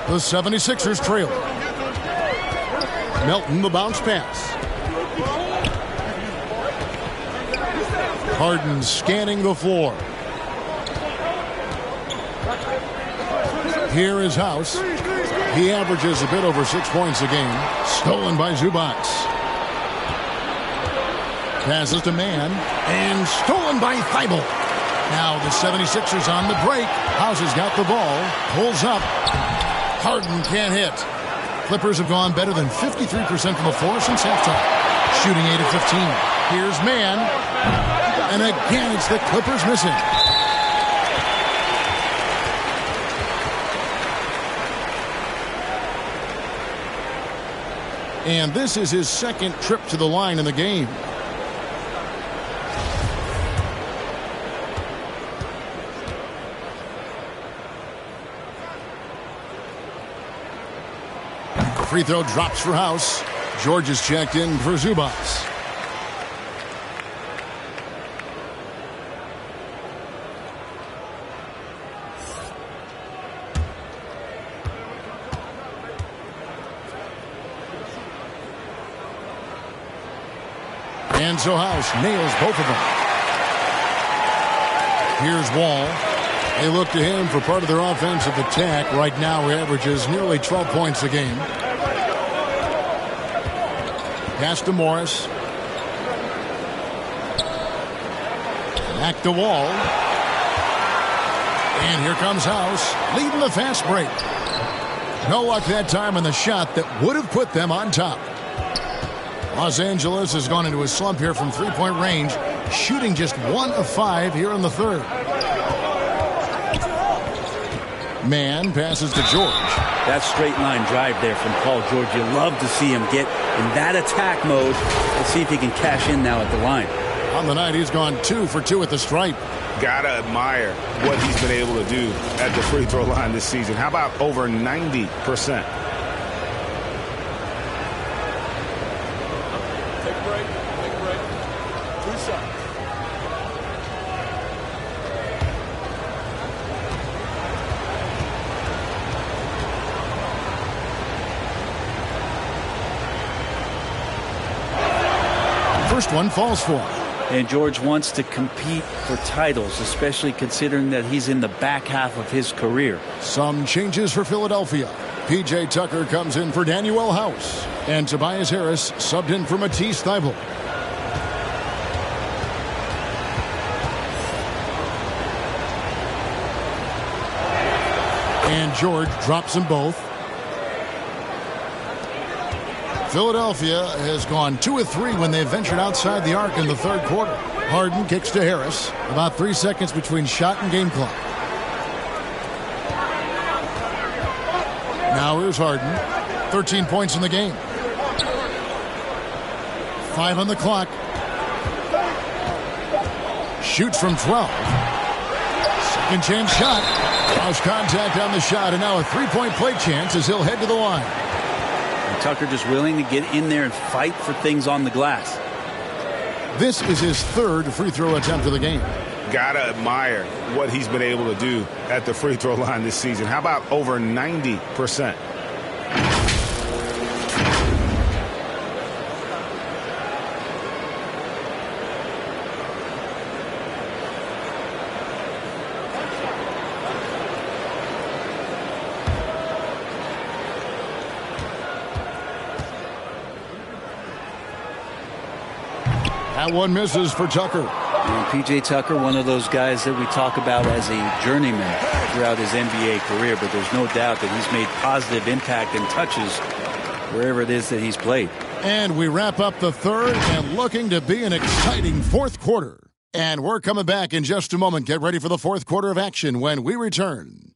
The 76ers trail. Melton, the bounce pass. Harden scanning the floor. Here is House. He averages a bit over 6 points a game. Stolen by Zubac. Passes to Mann. And stolen by Thibault. Now the 76ers on the break. House has got the ball. Pulls up. Harden can't hit. Clippers have gone better than 53% from the floor since halftime. Shooting 8 of 15. Here's Mann. And again, it's the Clippers missing. And this is his second trip to the line in the game. Free throw drops for House. George is checked in for Zubac. And so House nails both of them. Here's Wall. They look to him for part of their offensive attack. Right now, he averages nearly 12 points a game. Pass to Morris. Back to Wall. And here comes House, leading the fast break. No luck that time on the shot that would have put them on top. Los Angeles has gone into a slump here from three-point range, shooting just 1 of 5 here in the third. Mann passes to George. That straight line drive there from Paul George. You love to see him get in that attack mode. Let's see if he can cash in now at the line. On the night, he's gone 2 for 2 at the stripe. Gotta admire what he's been able to do at the free throw line this season. How about over 90%? Take a break. Take a break. 2 shots. First one falls for him. And George wants to compete for titles, especially considering that he's in the back half of his career. Some changes for Philadelphia. P.J. Tucker comes in for Danuel House. And Tobias Harris subbed in for Matisse Thybulle. And George drops them both. Philadelphia has gone 2 of 3 when they ventured outside the arc in the third quarter. Harden kicks to Harris. About 3 seconds between shot and game clock. Now here's Harden. 13 points in the game. 5 on the clock. Shoots from 12. Second chance shot. Cross contact on the shot, and now a three-point play chance as he'll head to the line. Tucker just willing to get in there and fight for things on the glass. This is his third free throw attempt of the game. Gotta admire what he's been able to do at the free throw line this season. How about over 90%? That one misses for Tucker. And P.J. Tucker, one of those guys that we talk about as a journeyman throughout his NBA career, but there's no doubt that he's made positive impact and touches wherever it is that he's played. And we wrap up the third and looking to be an exciting fourth quarter. And we're coming back in just a moment. Get ready for the fourth quarter of action when we return.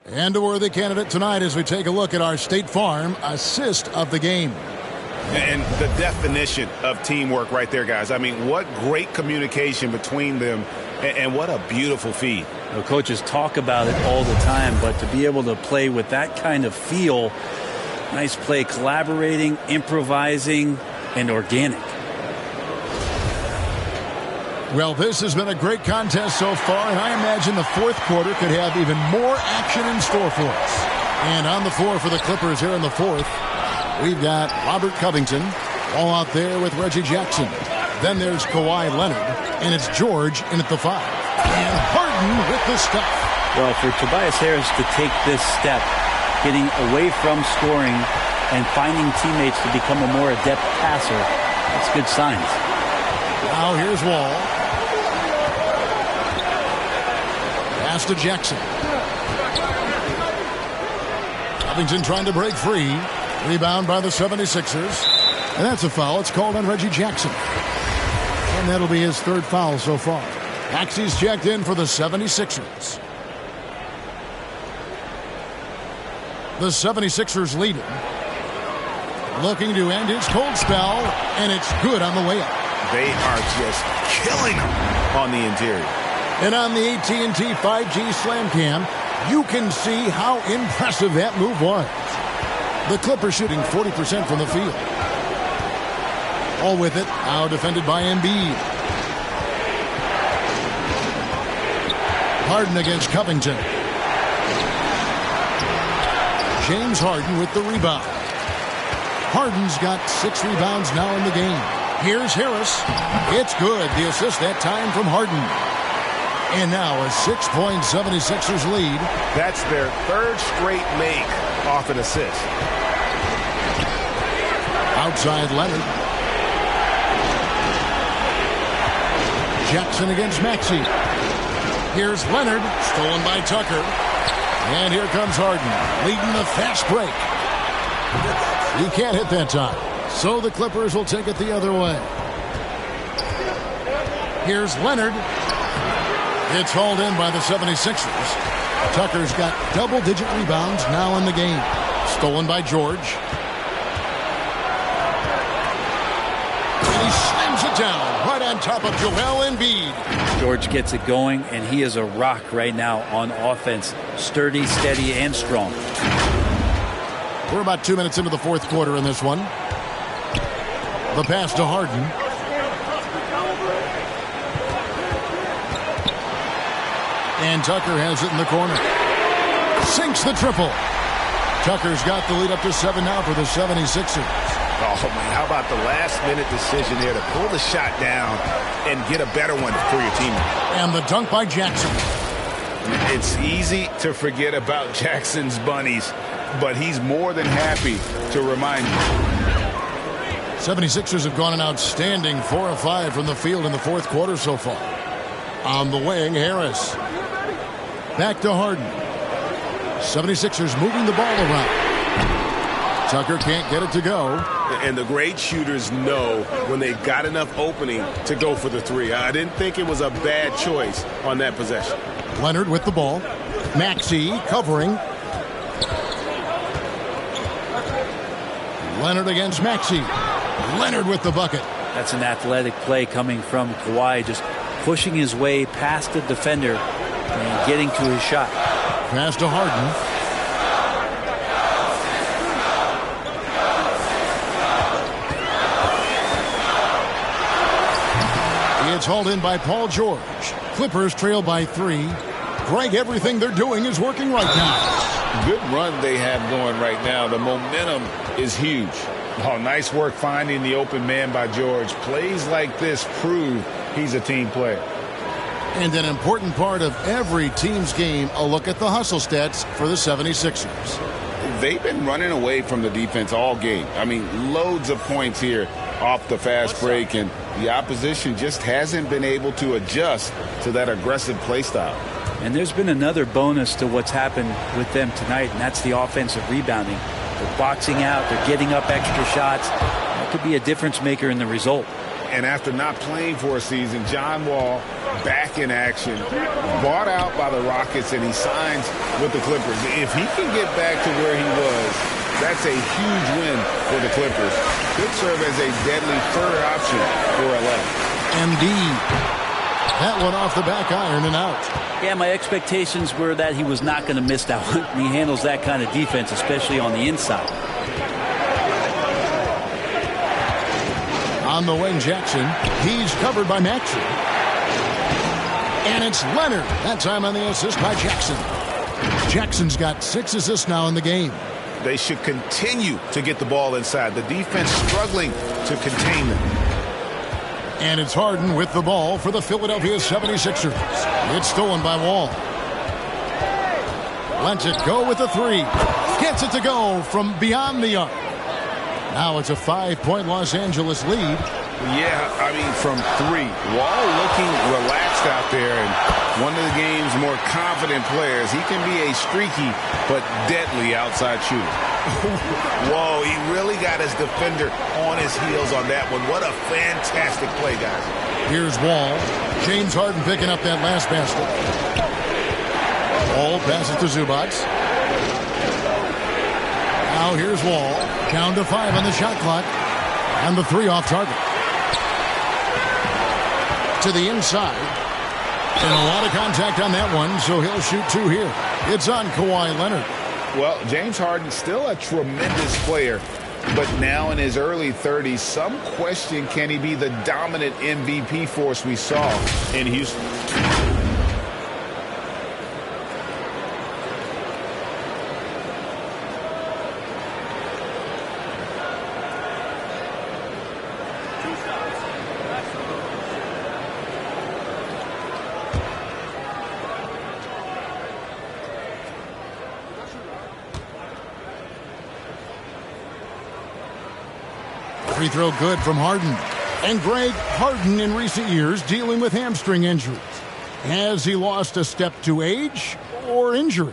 And a worthy candidate tonight as we take a look at our State Farm assist of the game. And the definition of teamwork right there, guys. I mean, what great communication between them, and what a beautiful feed. The coaches talk about it all the time, but to be able to play with that kind of feel, nice play, collaborating, improvising, and organic. Well, this has been a great contest so far, and I imagine the fourth quarter could have even more action in store for us. And on the floor for the Clippers here in the fourth, we've got Robert Covington all out there with Reggie Jackson. Then there's Kawhi Leonard, and it's George in at the 5. And Harden with the stuff. Well, for Tobias Harris to take this step, getting away from scoring and finding teammates to become a more adept passer, that's good signs. Now here's Wall. Pass to Jackson. Covington trying to break free. Rebound by the 76ers. And that's a foul. It's called on Reggie Jackson. And that'll be his third foul so far. Maxey's checked in for the 76ers. The 76ers leading. Looking to end his cold spell, and it's good on the way up. They are just killing them on the interior. And on the AT&T 5G Slam Cam, you can see how impressive that move was. The Clippers shooting 40% from the field. All with it. Now defended by Embiid. Harden against Covington. James Harden with the rebound. Harden's got 6 rebounds now in the game. Here's Harris. It's good. The assist that time from Harden. And now a 6-point 76ers lead. That's their 3rd straight make off an assist. Outside Leonard. Jackson against Maxey. Here's Leonard. Stolen by Tucker. And here comes Harden. Leading the fast break. He can't hit that time. So the Clippers will take it the other way. Here's Leonard. It's hauled in by the 76ers. Tucker's got double-digit rebounds now in the game. Stolen by George. And he slams it down right on top of Joel Embiid. George gets it going, and he is a rock right now on offense. Sturdy, steady, and strong. We're about 2 minutes into the 4th quarter in this one. The pass to Harden. And Tucker has it in the corner. Sinks the triple. Tucker's got the lead up to 7 now for the 76ers. Oh, man, how about the last-minute decision there to pull the shot down and get a better one for your team? And the dunk by Jackson. It's easy to forget about Jackson's bunnies, but he's more than happy to remind you. 76ers have gone an outstanding 4 of 5 from the field in the 4th quarter so far. On the wing, Harris. Back to Harden. 76ers moving the ball around. Tucker can't get it to go. And the great shooters know when they got enough opening to go for the 3. I didn't think it was a bad choice on that possession. Leonard with the ball. Maxey covering. Leonard against Maxey. Leonard with the bucket. That's an athletic play coming from Kawhi, just pushing his way past the defender and getting to his shot. Pass to Harden. It's hauled in by Paul George. Clippers trail by 3. Greg, everything they're doing is working right now. Good run they have going right now. The momentum is huge. Oh, nice work finding the open man by George. Plays like this prove he's a team player. And an important part of every team's game, a look at the hustle stats for the 76ers. They've been running away from the defense all game. I mean, loads of points here off the fast break, and the opposition just hasn't been able to adjust to that aggressive play style. And there's been another bonus to what's happened with them tonight, and that's the offensive rebounding. They're boxing out. They're getting up extra shots. That could be a difference maker in the result. And after not playing for a season, John Wall back in action, bought out by the Rockets, and he signs with the Clippers. If he can get back to where he was, that's a huge win for the Clippers. Could serve as a deadly 3rd option for LA. Embiid. That one off the back iron and out. Yeah, my expectations were that he was not going to miss that one. He handles that kind of defense, especially on the inside. On the wing, Jackson. He's covered by Maxey. And it's Leonard. That time on the assist by Jackson. Jackson's got 6 assists now in the game. They should continue to get the ball inside. The defense struggling to contain them. And it's Harden with the ball for the Philadelphia 76ers. It's stolen by Wall. Lets it go with the 3. Gets it to go from beyond the arc. Now it's a 5-point Los Angeles lead. Yeah, I mean, from 3. Wall looking relaxed out there, and one of the game's more confident players. He can be a streaky but deadly outside shooter. Whoa, he really got his defender on his heels on that one. What a fantastic play, guys. Here's Wall. James Harden picking up that last basket. Wall passes to Zubac. Now here's Wall. Down to 5 on the shot clock. And the 3 off target. To the inside. And a lot of contact on that one, so he'll shoot 2 here. It's on Kawhi Leonard. Well, James Harden still a tremendous player, but now in his early 30s, some question, can he be the dominant MVP force we saw in Houston? Free throw good from Harden. And Greg, Harden in recent years dealing with hamstring injuries. Has he lost a step to age or injury?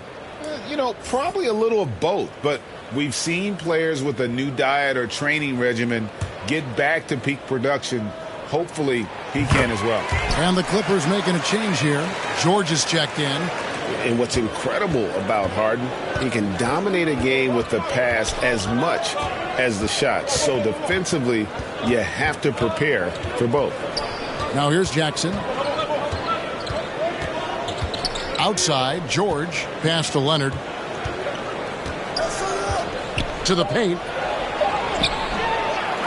You know, probably a little of both, but we've seen players with a new diet or training regimen get back to peak production. Hopefully he can as well. And the Clippers making a change here. George is checked in. And what's incredible about Harden, he can dominate a game with the pass as much as the shot. So defensively, you have to prepare for both. Now here's Jackson. Outside, George. Pass to Leonard. To the paint.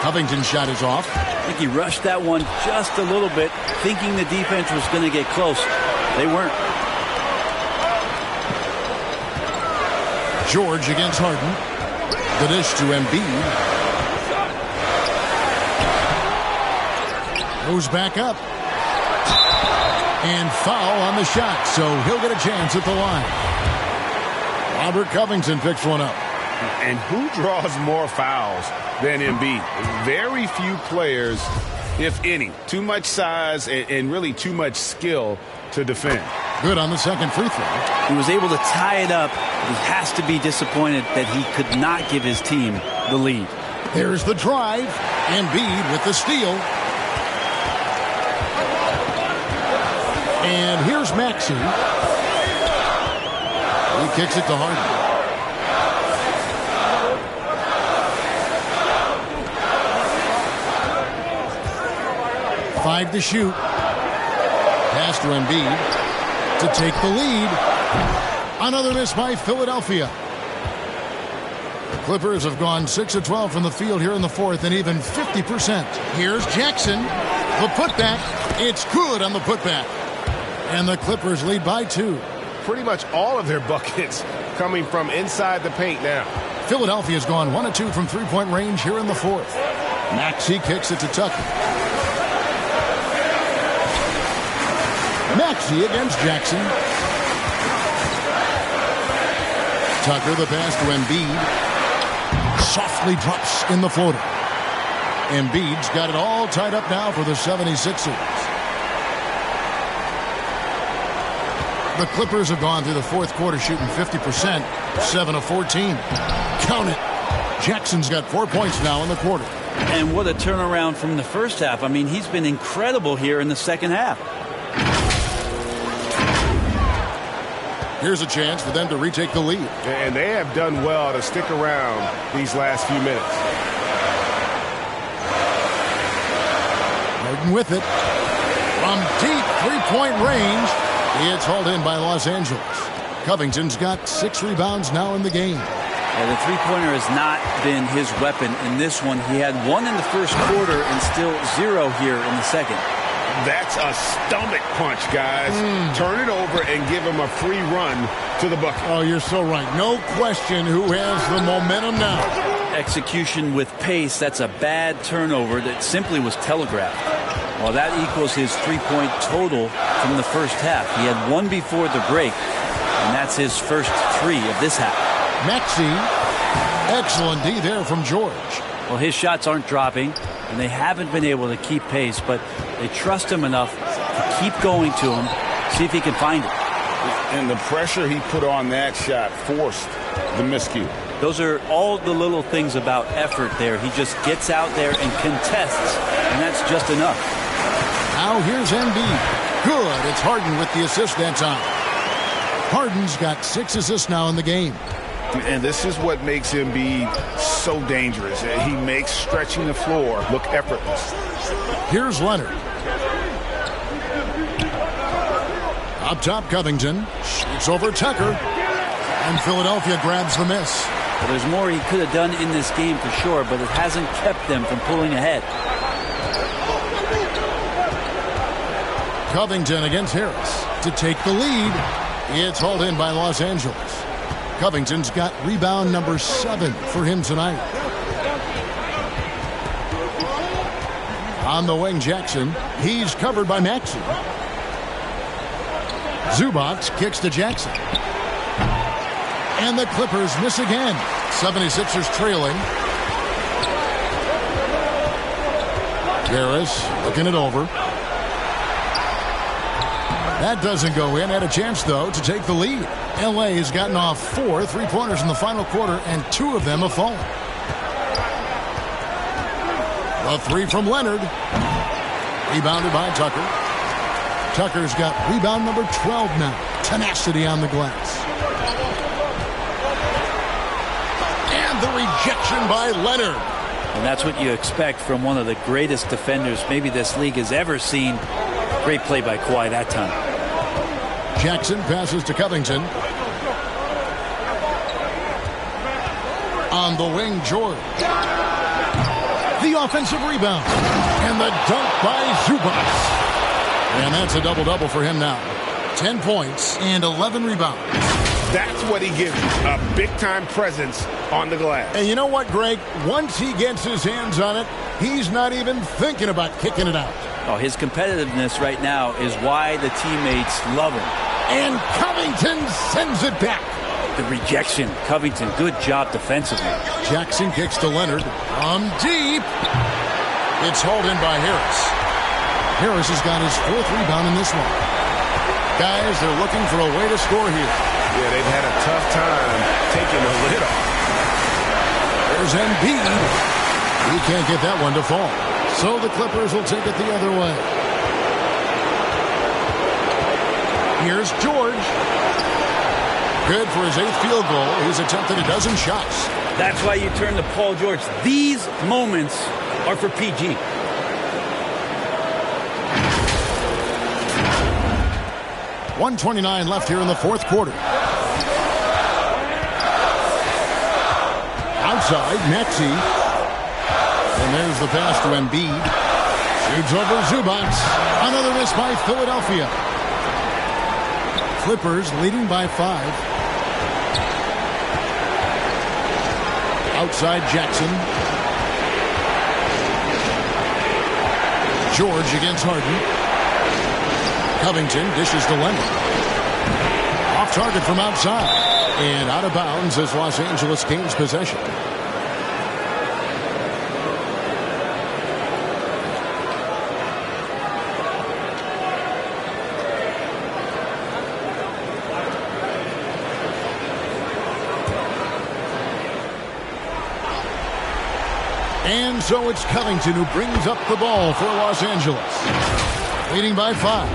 Covington's shot is off. I think he rushed that one just a little bit, thinking the defense was going to get close. They weren't. George against Harden. The dish to Embiid. Goes back up. And foul on the shot, so he'll get a chance at the line. Robert Covington picks one up. And who draws more fouls than Embiid? Very few players, if any. Too much size and really too much skill to defend. Good on the second free throw. He was able to tie it up. He has to be disappointed that he could not give his team the lead. There's the drive. Embiid with the steal. And here's Maxey. He kicks it to Harden. Five to shoot. Pass to Embiid to take the lead. Another miss by Philadelphia. The Clippers have gone 6 of 12 from the field here in the fourth and even 50%. Here's Jackson. The putback. It's good on the putback. And the Clippers lead by 2. Pretty much all of their buckets coming from inside the paint now. Philadelphia's gone 1 of 2 from three-point range here in the fourth. Maxey kicks it to Tucker. Maxey against Jackson. Tucker the pass to Embiid. Softly drops in the floater. Embiid's got it all tied up now for the 76ers. The Clippers have gone through the fourth quarter shooting 50%, 7 of 14. Count it. Jackson's got 4 points now in the quarter. And what a turnaround from the first half. I mean, he's been incredible here in the second half. Here's a chance for them to retake the lead. And they have done well to stick around these last few minutes. Harden with it. From deep three-point range. It's hauled in by Los Angeles. Covington's got 6 rebounds now in the game. Yeah, the three-pointer has not been his weapon in this one. He had 1 in the first quarter and still 0 here in the second. That's a stomach punch, guys. Turn it over and give him a free run to the bucket. Oh, you're so right. No question who has the momentum now. Execution with pace, that's a bad turnover that simply was telegraphed. Well, that equals his three-point total from the first half. He had 1 before the break, and that's his first 3 of this half. Maxey, excellent D there from George. Well, his shots aren't dropping, and they haven't been able to keep pace, but they trust him enough to keep going to him, see if he can find it. And the pressure he put on that shot forced the miscue. Those are all the little things about effort there. He just gets out there and contests, and that's just enough. Now here's Embiid. Good. It's Harden with the assist that time. Harden's got 6 assists now in the game. And this is what makes Embiid so dangerous. He makes stretching the floor look effortless. Here's Leonard. Up top, Covington. Shoots over Tucker. And Philadelphia grabs the miss. Well, there's more he could have done in this game for sure, but it hasn't kept them from pulling ahead. Covington against Harris to take the lead. It's hauled in by Los Angeles. Covington's got rebound number 7 for him tonight. On the wing, Jackson. He's covered by Maxey. Zubac kicks to Jackson. And the Clippers miss again. 76ers trailing. Harris looking it over. That doesn't go in. Had a chance, though, to take the lead. L.A. has gotten off 4 3-pointers in the final quarter, and 2 of them have fallen. A 3 from Leonard. Rebounded by Tucker. Tucker's got rebound number 12 now. Tenacity on the glass. And the rejection by Leonard. And that's what you expect from one of the greatest defenders maybe this league has ever seen. Great play by Kawhi that time. Jackson passes to Covington. On the wing, George. The offensive rebound. And the dunk by Zubac. And that's a double-double for him now. 10 points and 11 rebounds. That's what he gives you, a big-time presence on the glass. And you know what, Greg? Once he gets his hands on it, he's not even thinking about kicking it out. Oh, his competitiveness right now is why the teammates love him. And Covington sends it back. The rejection. Covington, good job defensively. Jackson kicks to Leonard. From deep. It's hauled in by Harris. Harris has got his 4th rebound in this one. Guys, they're looking for a way to score here. Yeah, they've had a tough time taking the lid off. There's Embiid. He can't get that one to fall. So the Clippers will take it the other way. Here's George. Good for his 8th field goal. He's attempted a dozen shots. That's why you turn to Paul George. These moments are for PG. .129 left here in the 4th quarter. Outside, Maxey. And there's the pass to Embiid. Shoots over Zubac. Another miss by Philadelphia. Clippers leading by 5. Outside Jackson. George against Harden. Covington dishes to Leonard. Off target from outside. And out of bounds as Los Angeles gains possession. And so it's Covington who brings up the ball for Los Angeles. Leading by 5.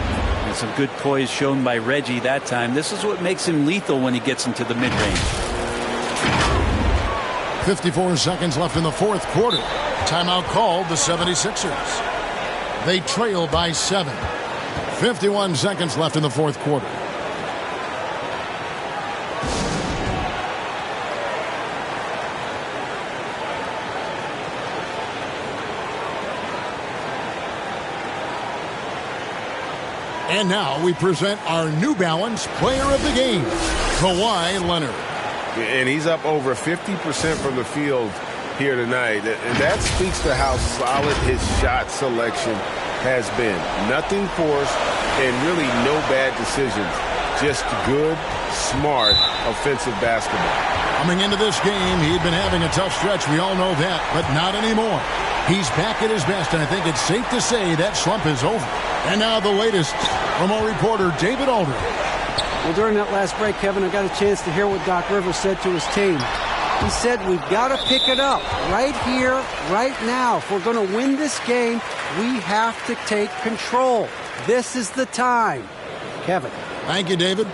And some good poise shown by Reggie that time. This is what makes him lethal when he gets into the mid-range. 54 seconds left in the 4th quarter. Timeout called the 76ers. They trail by 7. 51 seconds left in the 4th quarter. And now we present our New Balance Player of the Game, Kawhi Leonard. And he's up over 50% from the field here tonight. And that speaks to how solid his shot selection has been. Nothing forced and really no bad decisions. Just good, smart, offensive basketball. Coming into this game, he'd been having a tough stretch. We all know that, but not anymore. He's back at his best, and I think it's safe to say that slump is over. And now the latest from our reporter, David Aldridge. Well, during that last break, Kevin, I got a chance to hear what Doc Rivers said to his team. He said, we've got to pick it up right here, right now. If we're going to win this game, we have to take control. This is the time. Kevin. Thank you, David.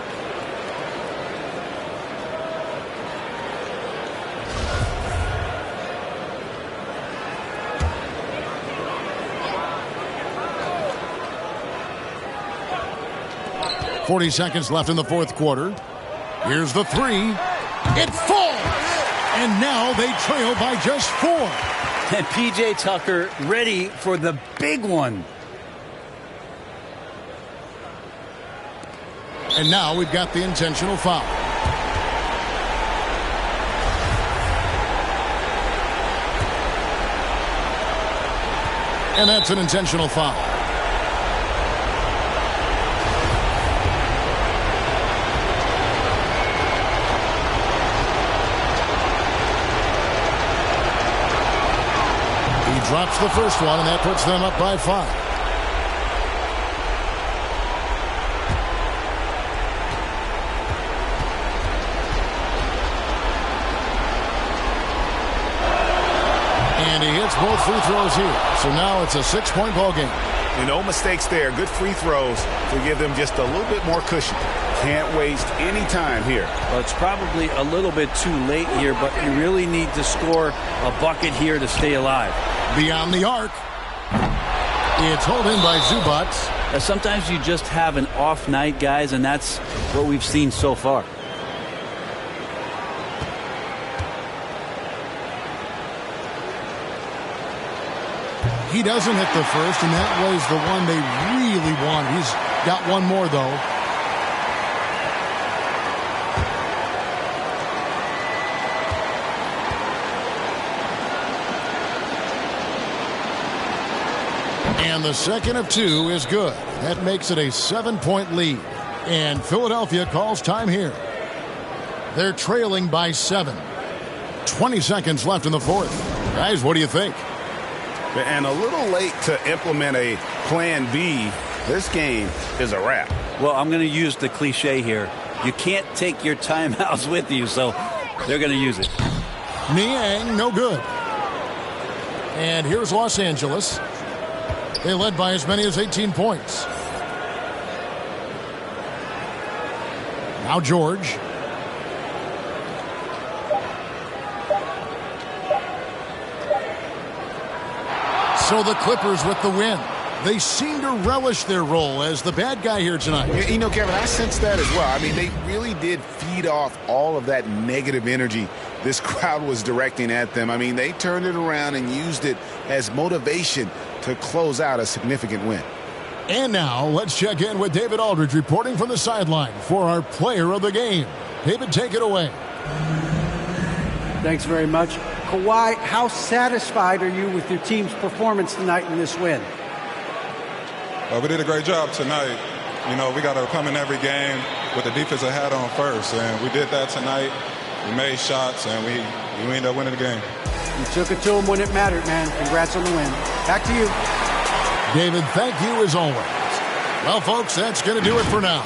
.40 seconds left in the 4th quarter. Here's the three. It falls. And now they trail by just 4. And P.J. Tucker ready for the big one. And now we've got the intentional foul. And that's an intentional foul. He drops the first one, and that puts them up by 5. And he hits both free throws here. So now it's a 6-point ball game. And no mistakes there. Good free throws to give them just a little bit more cushion. Can't waste any time here. Well, it's probably a little bit too late here, but you really need to score a bucket here to stay alive. Beyond the arc. It's hauled in by Zubac. Sometimes you just have an off night, guys, and that's what we've seen so far. He doesn't hit the first, and that was the one they really wanted. He's got one more, though. And the second of 2 is good. That makes it a 7-point lead. And Philadelphia calls time here. They're trailing by 7. 20 seconds left in the fourth. Guys, what do you think? And a little late to implement a plan B. This game is a wrap. Well, I'm going to use the cliche here. You can't take your timeouts with you, so they're going to use it. Niang, no good. And here's Los Angeles. They led by as many as 18 points. Now George. So the Clippers with the win. They seem to relish their role as the bad guy here tonight. You know, Kevin, I sense that as well. I mean, they really did feed off all of that negative energy this crowd was directing at them. I mean, they turned it around and used it as motivation to close out a significant win. And now let's check in with David Aldridge reporting from the sideline for our player of the game. David, take it away. Thanks very much. Kawhi, how satisfied are you with your team's performance tonight in this win? We did a great job tonight. You know, we got to come in every game with the defensive hat on first, and we did that tonight. We made shots, and we ended up winning the game. You took it to them when it mattered, man. Congrats on the win. Back to you. David, thank you as always. Well, folks, that's going to do it for now.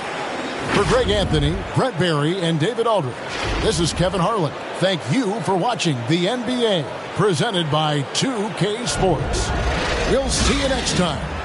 For Greg Anthony, Brett Barry, and David Aldridge, this is Kevin Harlan. Thank you for watching the NBA, presented by 2K Sports. We'll see you next time